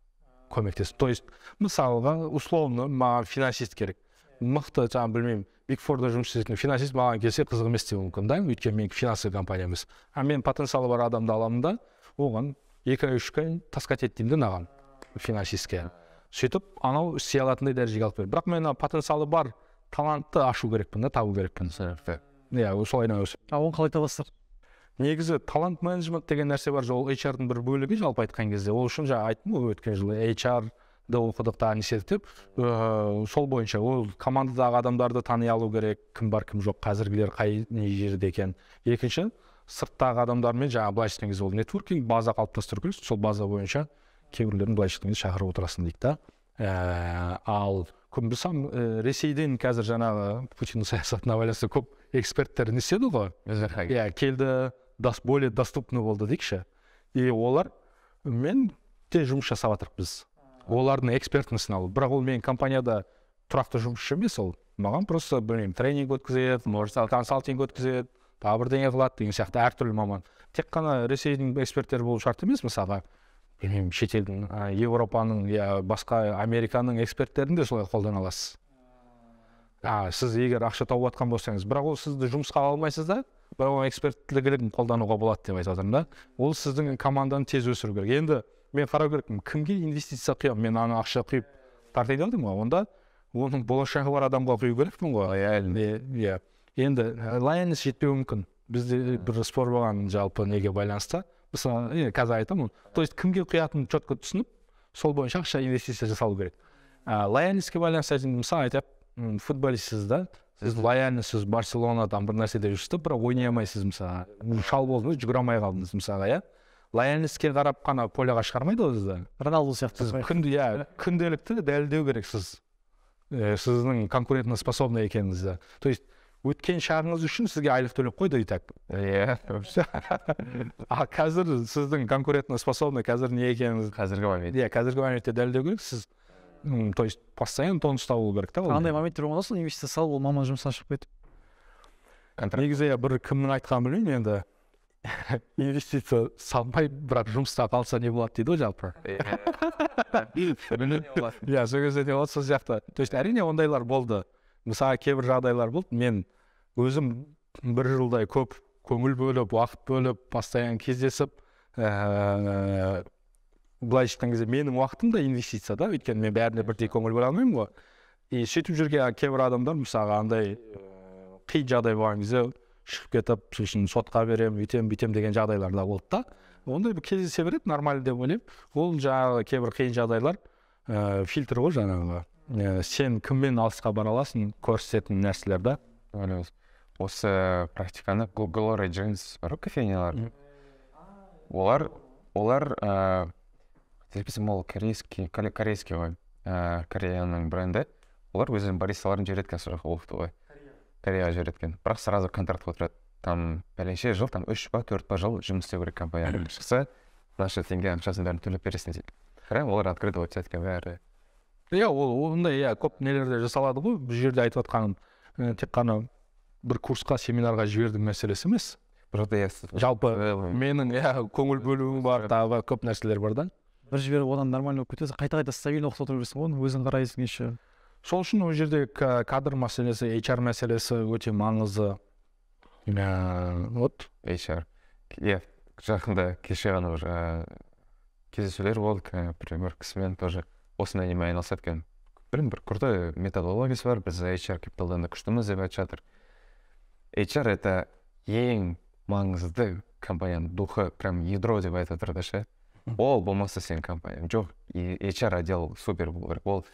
Көмектесіп. То есть, мысалға, условно, маған финансист керек. Мықты, жаңа білмеймін, Big Four'да жұмыс істейтін финансист маған келсе қызық емес деуі мүмкін да, өйткені мен финансовый компания емес. Мен потенциалы бар адамды аламын да, оған 2-3 ай таскать етейін наған финансистке. Сөйтіп, анау істей алатындай дәрежеге алып береді. Бірақ мен потенциалы бар талантты ашу керекпін да, табу керекпін. Солайынан өсіп. Оны қалай табасыздар? Негізі талант менеджмент деген нәрсе бар, ол HR-дың бір бөлігі жалпы айтқан кезде. Ол үшін жаңа айттым ғой, өткен жылы HR-ды оқыдық та несеттеп, сол бойынша ол командадағы адамдарды тани алу керек, кім бар, кім жоқ, қазіргілер қай жерде екен. Екінші, сырттағы адамдармен жаңа былайша айтқан кезде ол нетворкинг база қалыптастыру керек, сол база бойынша кейбіреулерін былайша айтқан кезде шақырып отырасың дейді да. ал біз Ресейден қазір жаңағы Путиннің саясатына байланысты көп эксперттер не істеді ғой, келді, более доступны болды дейікші. И олар мен те жұмыс жасап жатырмық біз. Олардың экспертнысын алып, бірақ ол менің компанияда тұрақты жұмысшы емес, ол маған просто тренинг өткізеді, может консалтинг өткізеді, тағы бірдеңе қылады деген сияқты әртүрлі маман. Тек қана Ресейдің эксперттері болу шарт емес, мысалға білмеймін, шетелдің, Европаның, басқа Американың эксперттерін де солай қолдана аласыз. Сіз егер ақша тауып жатқан болсаңыз, бірақ ол сізді жұмысқа алмайсыз да, бірақ ол эксперттілігін қолдануға болады деп айтып отырмын да. Ол сіздің команданы тез өсіру керек. Енді мен қарау керекпін, кімге инвестиция құямын, мен ана ақша құйып тартайын алдым ғой, онда оның болашағы бар адамға құю керекпін ғой. Енді лояльность жетпеуі мүмкін. Бізде бір спор болған жалпы неге байланысты. Мысалы, қазір айтамын, то есть кімге құятынын четко түсініп, сол бойынша ақша инвестиция жасалу керек. Лояльностьке байланысты мысалы айтып, футболистсіз да, сіз лояльнысыз Барселонадан бір нәрседе жүрсіз, бірақ ойнай алмайсыз, мысалы, шал болдыңыз, жүгіре алмай қалдыңыз, мысалға, лояльностьке қарап қана поляға шығармайды ол сізді. Роналду сияқты. Күнделікті дәлелдеу керек сіз. Сіздің конкурентоспособный екеніңізді. То есть өткен шағыңыз үшін сізге айлық төлеп қойды и так. Қазір сіздің конкурентоспособный қазір не екеніңіз қазіргі моментте. Қазіргі моментте дәлелдеу керек сіз. То есть постоянно тон ұстау керек та. Қандай моменттер болмасын, инвестиция салып, ол маман жұмыстан шығып кетіп. Негізі бір кімнің айтқанын білмеймін енді. Инвестиция салмай, бірақ жұмыста қалса не болады дейді ғой жалпы. Сол кезде де осы сияқты. То есть әрине ондайлар болды. Мысалы кейбір жағдайлар болды. Мен өзім бір жылдай көп көңіл бөліп, уақыт бөліп, постоянно кездесіп, былай шыққан кезде менің уақытым да инвестиция да, өйткені мен бәріне бірдей көңіл бөле алмаймын ғой. И сөйтіп жүрген кейбір адамдар мысалға андай қиын жағдай болған кезде шығып кетіп, сосын сотқа берем, бүйтем деген жағдайлар да болды да. Ондай кездесе береді, нормально деп ойлаймын. Ол жаңағы кейбір қиын жағдайлар фильтр ғой жаңағы. Сен кіммен алысқа бара аласың, көрсететін нәрселер да. Осы практиканы Glory Jeans бар кофейнялар. Олар телеписім ол корейский ғой, Кореяның бренді. Олар өзінің баристаларын жібереткен сұрақ оқыты ғой. Кореяға жібереткен. Бірақ сразу контракт отырады. Там пәленше жыл, там 3-4 жыл жұмыс істеу керек компанияға шықса, наша теңге ақшасын бәрін төлеп бересің дейді. Прям олар открыто өтеді бәрі. Ондай көп нелерде жасалады ғой. Бұл жерде айтып отқаным тек қана бір курсқа, семинарға жібердің мәселесі емес. Жалпы менің көңіл бөлуім бар, тағы көп нәрселер бар да. Бір жіберіп одан нормально болып кетеді, қайта стабильно оқып отыру керексің ғой, өзің қарайсың еще. Сол үшін ол жерде кадр мәселесі, HR мәселесі өте маңызды. HR. Жақында кеше ғана бір кездесулер болды, бір кісімен тоже осындай немен айналысады екен. Бір крутой методологиясы бар, біз HR капиталдан да күштіміз деп айтып жатыр. HR это ең маңызды компанияның духы, прям ядро деп айтып жатыр да ше. Ол болмаса сен компания. Жоқ, HR отдел супер болу керек. Ол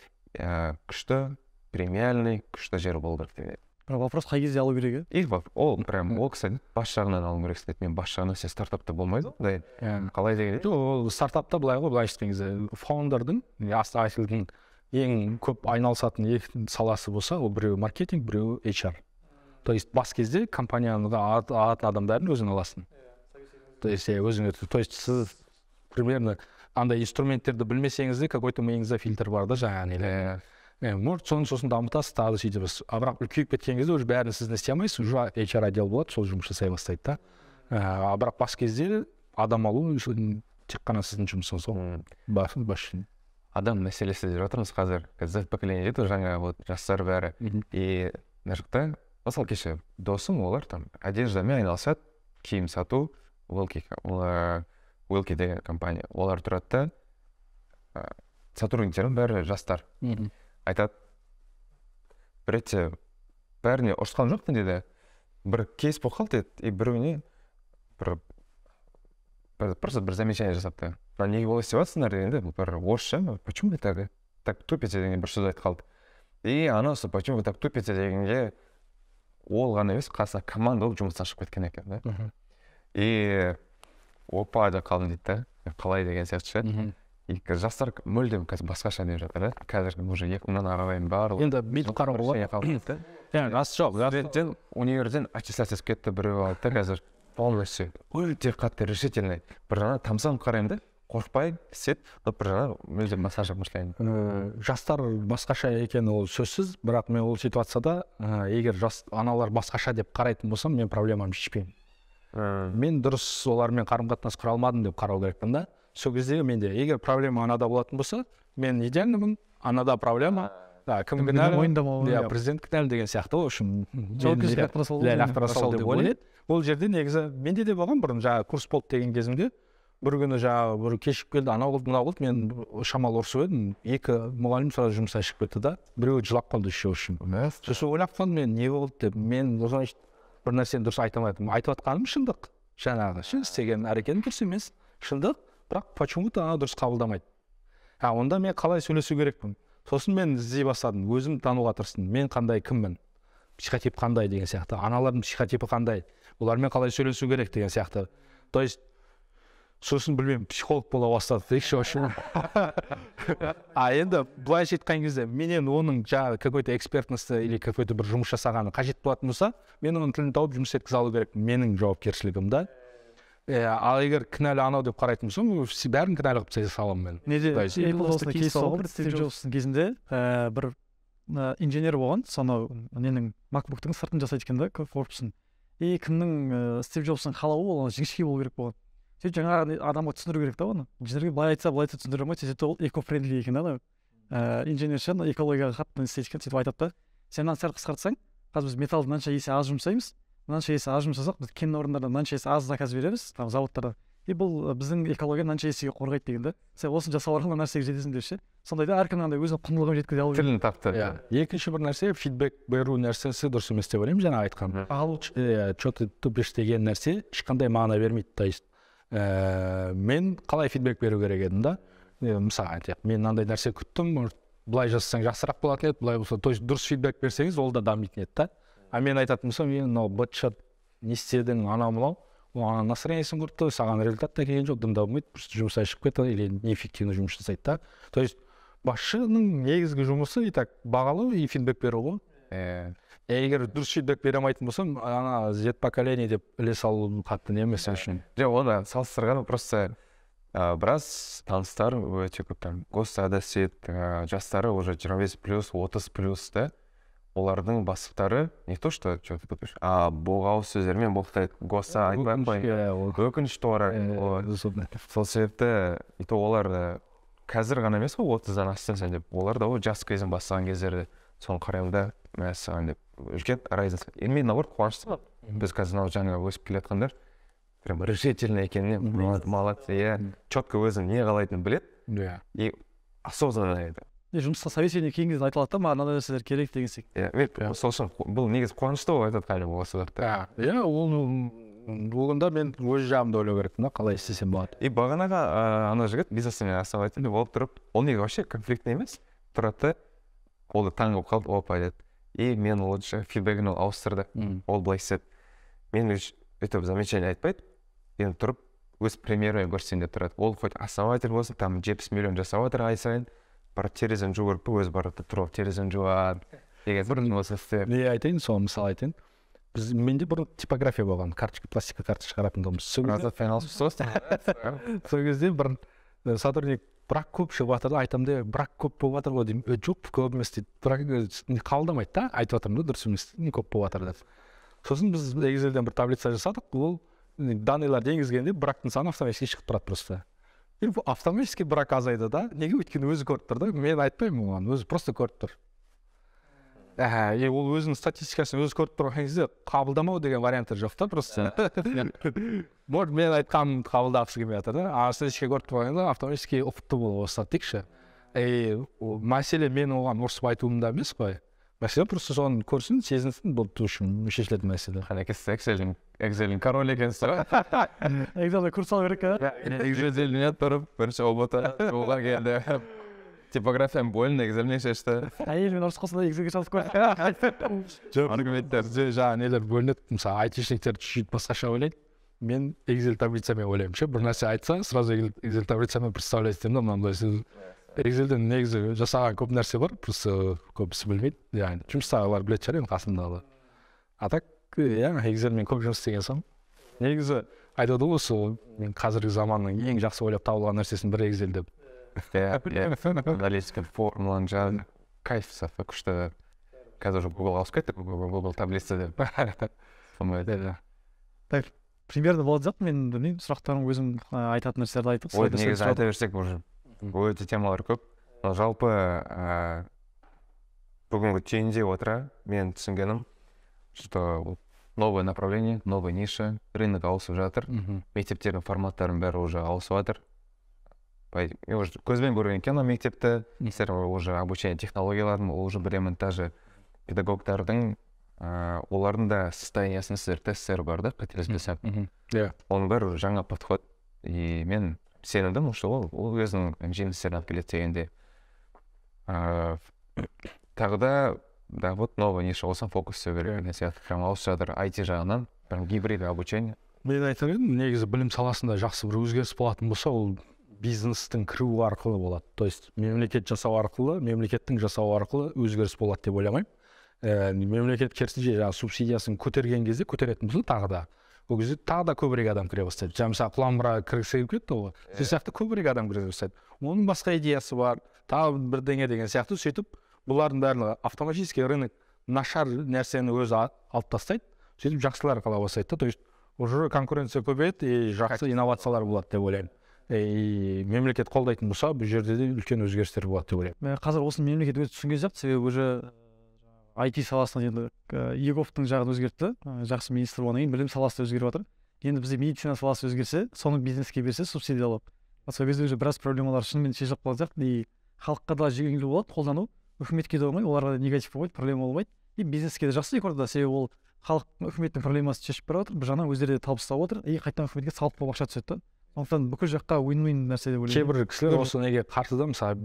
күшті, премиальный, күшті жер болу керек. Вопрос қай кезде алу керек? Ол прям ол кісі бас жағынан алу керек дейді. Мен бас жағынан сен стартапта болмайды ғой. Қалай деген? Ол стартапта былай ғой, былай айтқан кезде фаундердің, айтылған ең көп айналысатын екі саласы болса, ол біреу маркетинг, біреу HR. То есть бас кезде компанияға алатын адамдардың өзін аласың. То есть сіз примерно андай инструменттерді білмесеңіз де какой-то миыңызда фильтр бар да жаңағы. Может, сосын дамытасыз, тағы сөйтіп. Бірақ үлкейіп кеткен кезде уже бәрін сіз не істей алмайсыз, уже HR отдел болады, сол жұмыс жасай бастайды да. Бірақ бас кезде адам алу тек қана сіздің жұмысыңыз ғой. Басшының. Адам мәселесі деп жатырмыз қазір. Z поколение дейді жаңа жастар бәрі. И мына жақта мысалы кеше досым, олар там одеждамен айналысады, киім сату, Wilkie деген компания. Олар тұрады да, сотрудниктердің бәрі жастар. Айтады, бір ретте бәріне ұрысқан жоқпын деді. Бір кейс болып қалды деді, и біреуіне просто бір замечание жасапты. Неге олай істеп жатсыңдар дегенде, бұл бір орысша, почему вы так тупите деген бір сөз айтып қалды. И анасы, почему вы так тупите дегенде, ол ғана емес, қасына команда болып жұмыстан шығып кеткен екен. И опа деп қалдым дейді да, қалай деген сияқты ше. жастар мүлдем қазір басқаша деп жатыр да қазіргі уже 2000-нан ағайын барлығы енді бүйтіп қарауға болады. Рас жоқ, студенттен универден аттестациясы кетті біреу алды да қазір полностью өте қатты решительный бір жағынан тамсанып қараймын да қорықпай істет бір жағынан мүлдем басқа мышление. Жастар басқаша екені ол сөзсіз, бірақ мен ол ситуацияда егер жас аналар басқаша деп қарайтын болсам мен проблемамды шешпеймін. Мен дұрыс олармен қарым-қатынас құра алмадым деп қарау керекпін да. Сол кезде менде егер проблема анада болатын болса, мен идеальнымын, анада проблема, кім кінәлі, президент кінәлі деген сияқты, в общем, лақтыра деп ойлайды. Ол жерде негізі менде де болған бұрын курс болды деген кезімде бір күні бір кешіп келді, анау болды, мынау болды, мен шамалы ұрысып едім, 2 мұғалім сразу жұмысқа шығып кетті да, біреуі жылап қалды еще үшін. Сосын ойлап қалдым мен не болды деп, мен бір нәрсені дұрыс айта алмадым. Айтып жатқаным шындық. Жаңағы сен істеген әрекетің дұрыс емес, шындық, бірақ почему-то ана дұрыс қабылдамайды. Онда мен қалай сөйлесу керекпін? Сосын мен іздей бастадым, өзім тануға тырыстым. Мен қандай кіммін? Психотип қандай деген сияқты. Аналардың психотипі қандай? Олармен қалай сөйлесу керек деген сияқты. То есть сосын білмеймін, психолог бола бастады дейікші үшін. Енді былайша айтқан кезде менен оның какой-то экспертности или какой-то бір жұмыс жасағаны қажет болатын болса, мен оның тілін тауып жұмыс еткізе алу керек. Менің жауапкершілігім да. Ал егер кінәлі анау деп қарайтын болсам, бәрін кінәлі қылып саламын мен. Неде Apple-да кейс болған Стив Джобстың кезінде бір инженер болған, сонау ненің MacBook-тың сыртын жасайды екен да, корпусын. И кімнің Стив Джобстың қалауы ол жіңішке болу керек болған. Сөйтіп жаңағы адамға түсіндіру керек та оны. Инженерге былай айтса түсіндіре алмайды, сөйтіп ол эко-френдли екен да. Инженерші экологияға қатты істейді екен, сөйтіп айтады да, сен мынаны сәл қысқартсаң, қазір біз металлды мынанша есе аз жұмсаймыз, мынанша есе аз жұмсасақ, біз кен орындарда мынанша есе аз заказ береміз, там заводтарда. И бұл біздің экология мынанша есеге қорғайды деген да. Сен осыны жасау арқылы нәрсеге жетесің деп ше. Сондайда әркім андай өзінің құндылығын жеткізе алу тілін тапты. Екінші бір нәрсе фидбек беру нәрсесі дұрыс емес деп ойлаймын, жаңа айтқан. Ал что-то тупишь деген нәрсе ешқандай мағына бермейді. То есть мен қалай фидбек беру керек едім да. Мысалы айтайық, мен мынандай нәрсе күттім, былай жасасаң жақсырақ болатын еді, былай болса, то есть дұрыс фидбек берсеңіз, ол да дамитын еді да. Мен айтатын болсам, мен мынау быт-шыт не істедің, анау-мынау, ана настроениесін құртты, саған результат та келген жоқ, дымда болмайды, просто жұмысқа шығып кетті или неэффективный жұмыс жасайды да. То есть басшының негізгі жұмысы и так бағалау и фидбек беру ғой. Егер дұрыс фидбек бере алмайтын болсам, ана Z поколение деп іле салу қатты не емес үшін. Оны салыстырған просто біраз таныстар өте көп там госәдәсет жастары уже 25+, 30+ да. Олардың бастықтары не то что что-то тупишь, боғау сөздермен боқтайды. Госа айтпай, өкінішті олар. Сол себепті олар қазір ғана емес қой 30-дан астан деп. Олар да жас кезін бастаған кездерде соны қараймын да, мәссаған деп. Үлкен разница. Мен наоборот қуаныштымын. Біз қазір жаңа өсіп келе жатқандар прям решительный екеніне, молодцы, четко өзін не қалайтынын біледі. И осознанно еді. Жұмысқа совещание кейін кезде айтылады да, маған мынандай нәрселер керек деген секілді. Сол үшін бұл негізі қуанышты ғой айтады қалай осы уақытта. Онда мен өз жағымды ойлау керекпін да, қалай істесем болады. И бағанаға ана жігіт бизнесмен асабайтын деп болып тұрып, ол неге вообще конфликтный емес, тұрады, ол таңғып қалды, опа деді. И мен ол фидбегін ауыстырды, ол былай істеді. Мен өйтіп замечание айтпайды, енді тұрып, өз премьермен көрсен деп тұрады. Ол хоть основатель болсын, там 70 миллион жасап отыр ай сайын, бар терезен жуырып, өз барады тұрып, терезен жуады. Деген бұрын осы істеп. Не айтайын, соны мысал айтайын. Менде бұрын типография болған, пластика карта шығаратын тұғымыз. Сол кезде бір сотрудник брак көп шығып жатыр да, айтамын да, брак көп болып жатыр ғой деймін. Жоқ, көп емес дейді. Брак қабылдамайды да, айтып жатырмын да, дұрыс емес, не көп болып жатыр деп. Сосын біз Excel'ден бір таблица жасадық, ол данныйларды енгізгенде брактың саны автоматически шығып тұрады просто. Автоматически брак азайды да, неге өйткені өзі көріп тұр да, мен айтпаймын оған, өзі просто көріп тұр. Ол өзінің статистикасын өзі көріп тұрған кезде қабылдамау деген варианты жоқ та просто. Может, мен айтқанымды қабылдағысы келмей жатыр да, статистика көріп тұрғанда автоматически ұқыпты бола бастады дейікші. Мәселе мен оған ұрысып айтуымда емес қой. Мәселе просто соны көрсін, сезінсін, бұл үшін шешілетін мәселе. Қанекес Excel'in король екенсіз ғой. Excel'де курс алу керек па? Excel'іне тұрып, бірінші обота, оға келді. Типографияның бойын Excel'іне шешті. Әйелмен ұрыс қосында Excel'ге жазып қой. Аргументтер. Жаңа нелер бөлінеді, мысалы айтишниктер чуть басқаша ойлайды. мен Excel таблицамен ойлаймын ше, бір нәрсе айтса сразу Excel таблицамен представлять етемін да, мынандай сіз Excelден негізі жасаған көп нәрсе бар, просто көбісі білмейді, яғни жұмыстағылар білетін шығар енді қасымдағы. А так Excelмен көп жұмыс істеген соң негізі айтады ғой, осы мен қазіргі заманның ең жақсы ойлап табылған нәрсесінің бірі Excel деп. Аналитика формуланы жазып кайф күшті. Қазір уже Google ауысып кетті, Google таблица деп. Так, примерно болады сияқты, мен білмеймін, сұрақтарым өзім айтатын нәрселерді айтып. Ой, негізі айта берсек уже өте темалар көп. Жалпы бүгінгі түйінде отыра мен түсінгенім, что новое направление, новая ниша, рынок ауысып жатыр, мектептердің форматтарын бәрі уже ауысып жатыр. Мен уже көзбен көрген екен мектепті, уже обучение технологияларын уже білемін, даже педагогтардың олардың да состояниясын тесттер бар да, қателеспесем. Оның бәрі жаңа подход. И мен сенімдім, что ол өзінің жемістерін алып келеді дегенде. Тағы да вот новая ниша болса фокус істеу керек деген сияқты. Прям ауысып жатыр IT жағынан, прям гибридный обучение. Мен айтар едім, негізі білім саласында жақсы бір өзгеріс болатын болса, ол бизнестің кіруі арқылы болады. То есть мемлекет жасау арқылы, мемлекеттің жасау арқылы өзгеріс болады деп ойламаймын. Мемлекет керісінше жаңағы субсидиясын көтерген кезде, көтеретін болса тағы да, ол кезде тағы да көбірек адам кіре бастайды. Мысалы құламбыра кіргісі келіп кетті ғой, сол сияқты көбірек адам кіре бастайды. Оның басқа идеясы бар, тағы бірдеңе деген сияқты. Сөйтіп бұлардың бәрін автоматически рынок нашар нәрсені өзі алып тастайды, сөйтіп жақсылар қала бастайды. То есть уже конкуренция көбейеді и жақсы инновациялар болады деп ойлаймын. И мемлекет қолдайтын болса, бұл жерде де үлкен өзгерістер болады деп ойлаймын. Қазір осыны мемлекет өзі түсінген сияқты, себебі уже IT саласынан енді Еговтың жағын өзгертті, жақсы министр болғаннан кейін білім саласы өзгеріп жатыр. Енді бізде медицина саласы өзгерсе, соны бизнеске берсе субсидиялап. Сол кезде уже біраз проблемалар шынымен шешіліп қалған сияқты, и халыққа да жеңіл болады қолдану, үкіметке де оңай, оларға да негатив болмайды, проблема болмайды. И бизнеске де жақсы ортада, себебі ол халық үкіметтің проблемасын шешіп беріп отыр, бір жағынан өздері де табыстап отыр, и қайтадан үкіметке салық болып ақша түседі да. Сондықтан бүкіл жаққа win-win нәрсе деп ойлаймын. Кейбір кісілер осы неге қарсы да, мысалы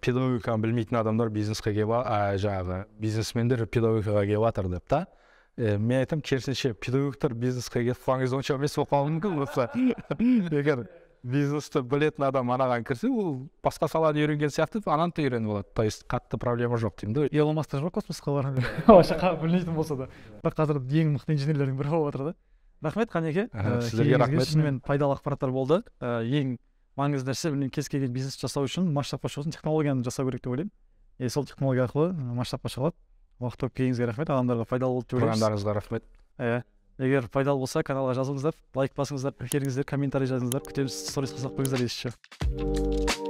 педагогиканы білмейтін адамдар бизнеске жаңағы бизнесмендер педагогикаға келіп жатыр деп та. Мен айтамын, керісінше педагогтар бизнеске кетіп қалған онша емес болып қалуы мүмкін. Егер бизнесті білетін адам анаған кірсе, ол басқа саланы үйренген сияқты ананы да үйреніп алады. То есть қатты проблема жоқ деймін да. Илон Маск жоқ космосқа барған. Вообще білмейтін болса да. Бірақ қазір ең мықты инженерлердің бірі болып жатыр да. Рахмет Қанеке. Сіздерге рахмет. Шынымен пайдалы ақпараттар болды. Ең маңызды нәрсе кез келген бизнес жасау үшін масштабқа шығатын технологияны жасау керек деп ойлаймын. Сол технология арқылы масштабқа шығады. Уақыт өтіп келгеніңізге рахмет. Адамдарға пайдалы болды деп ойлаймыз. Programдарыңызға рахмет. Егер пайдалы болса, каналға жазылыңыздар, лайк басыңыздар, пікіріңіздер, комментарий жазыңыздар. Күтеміз, сторис қызық болыңыздар, ешші.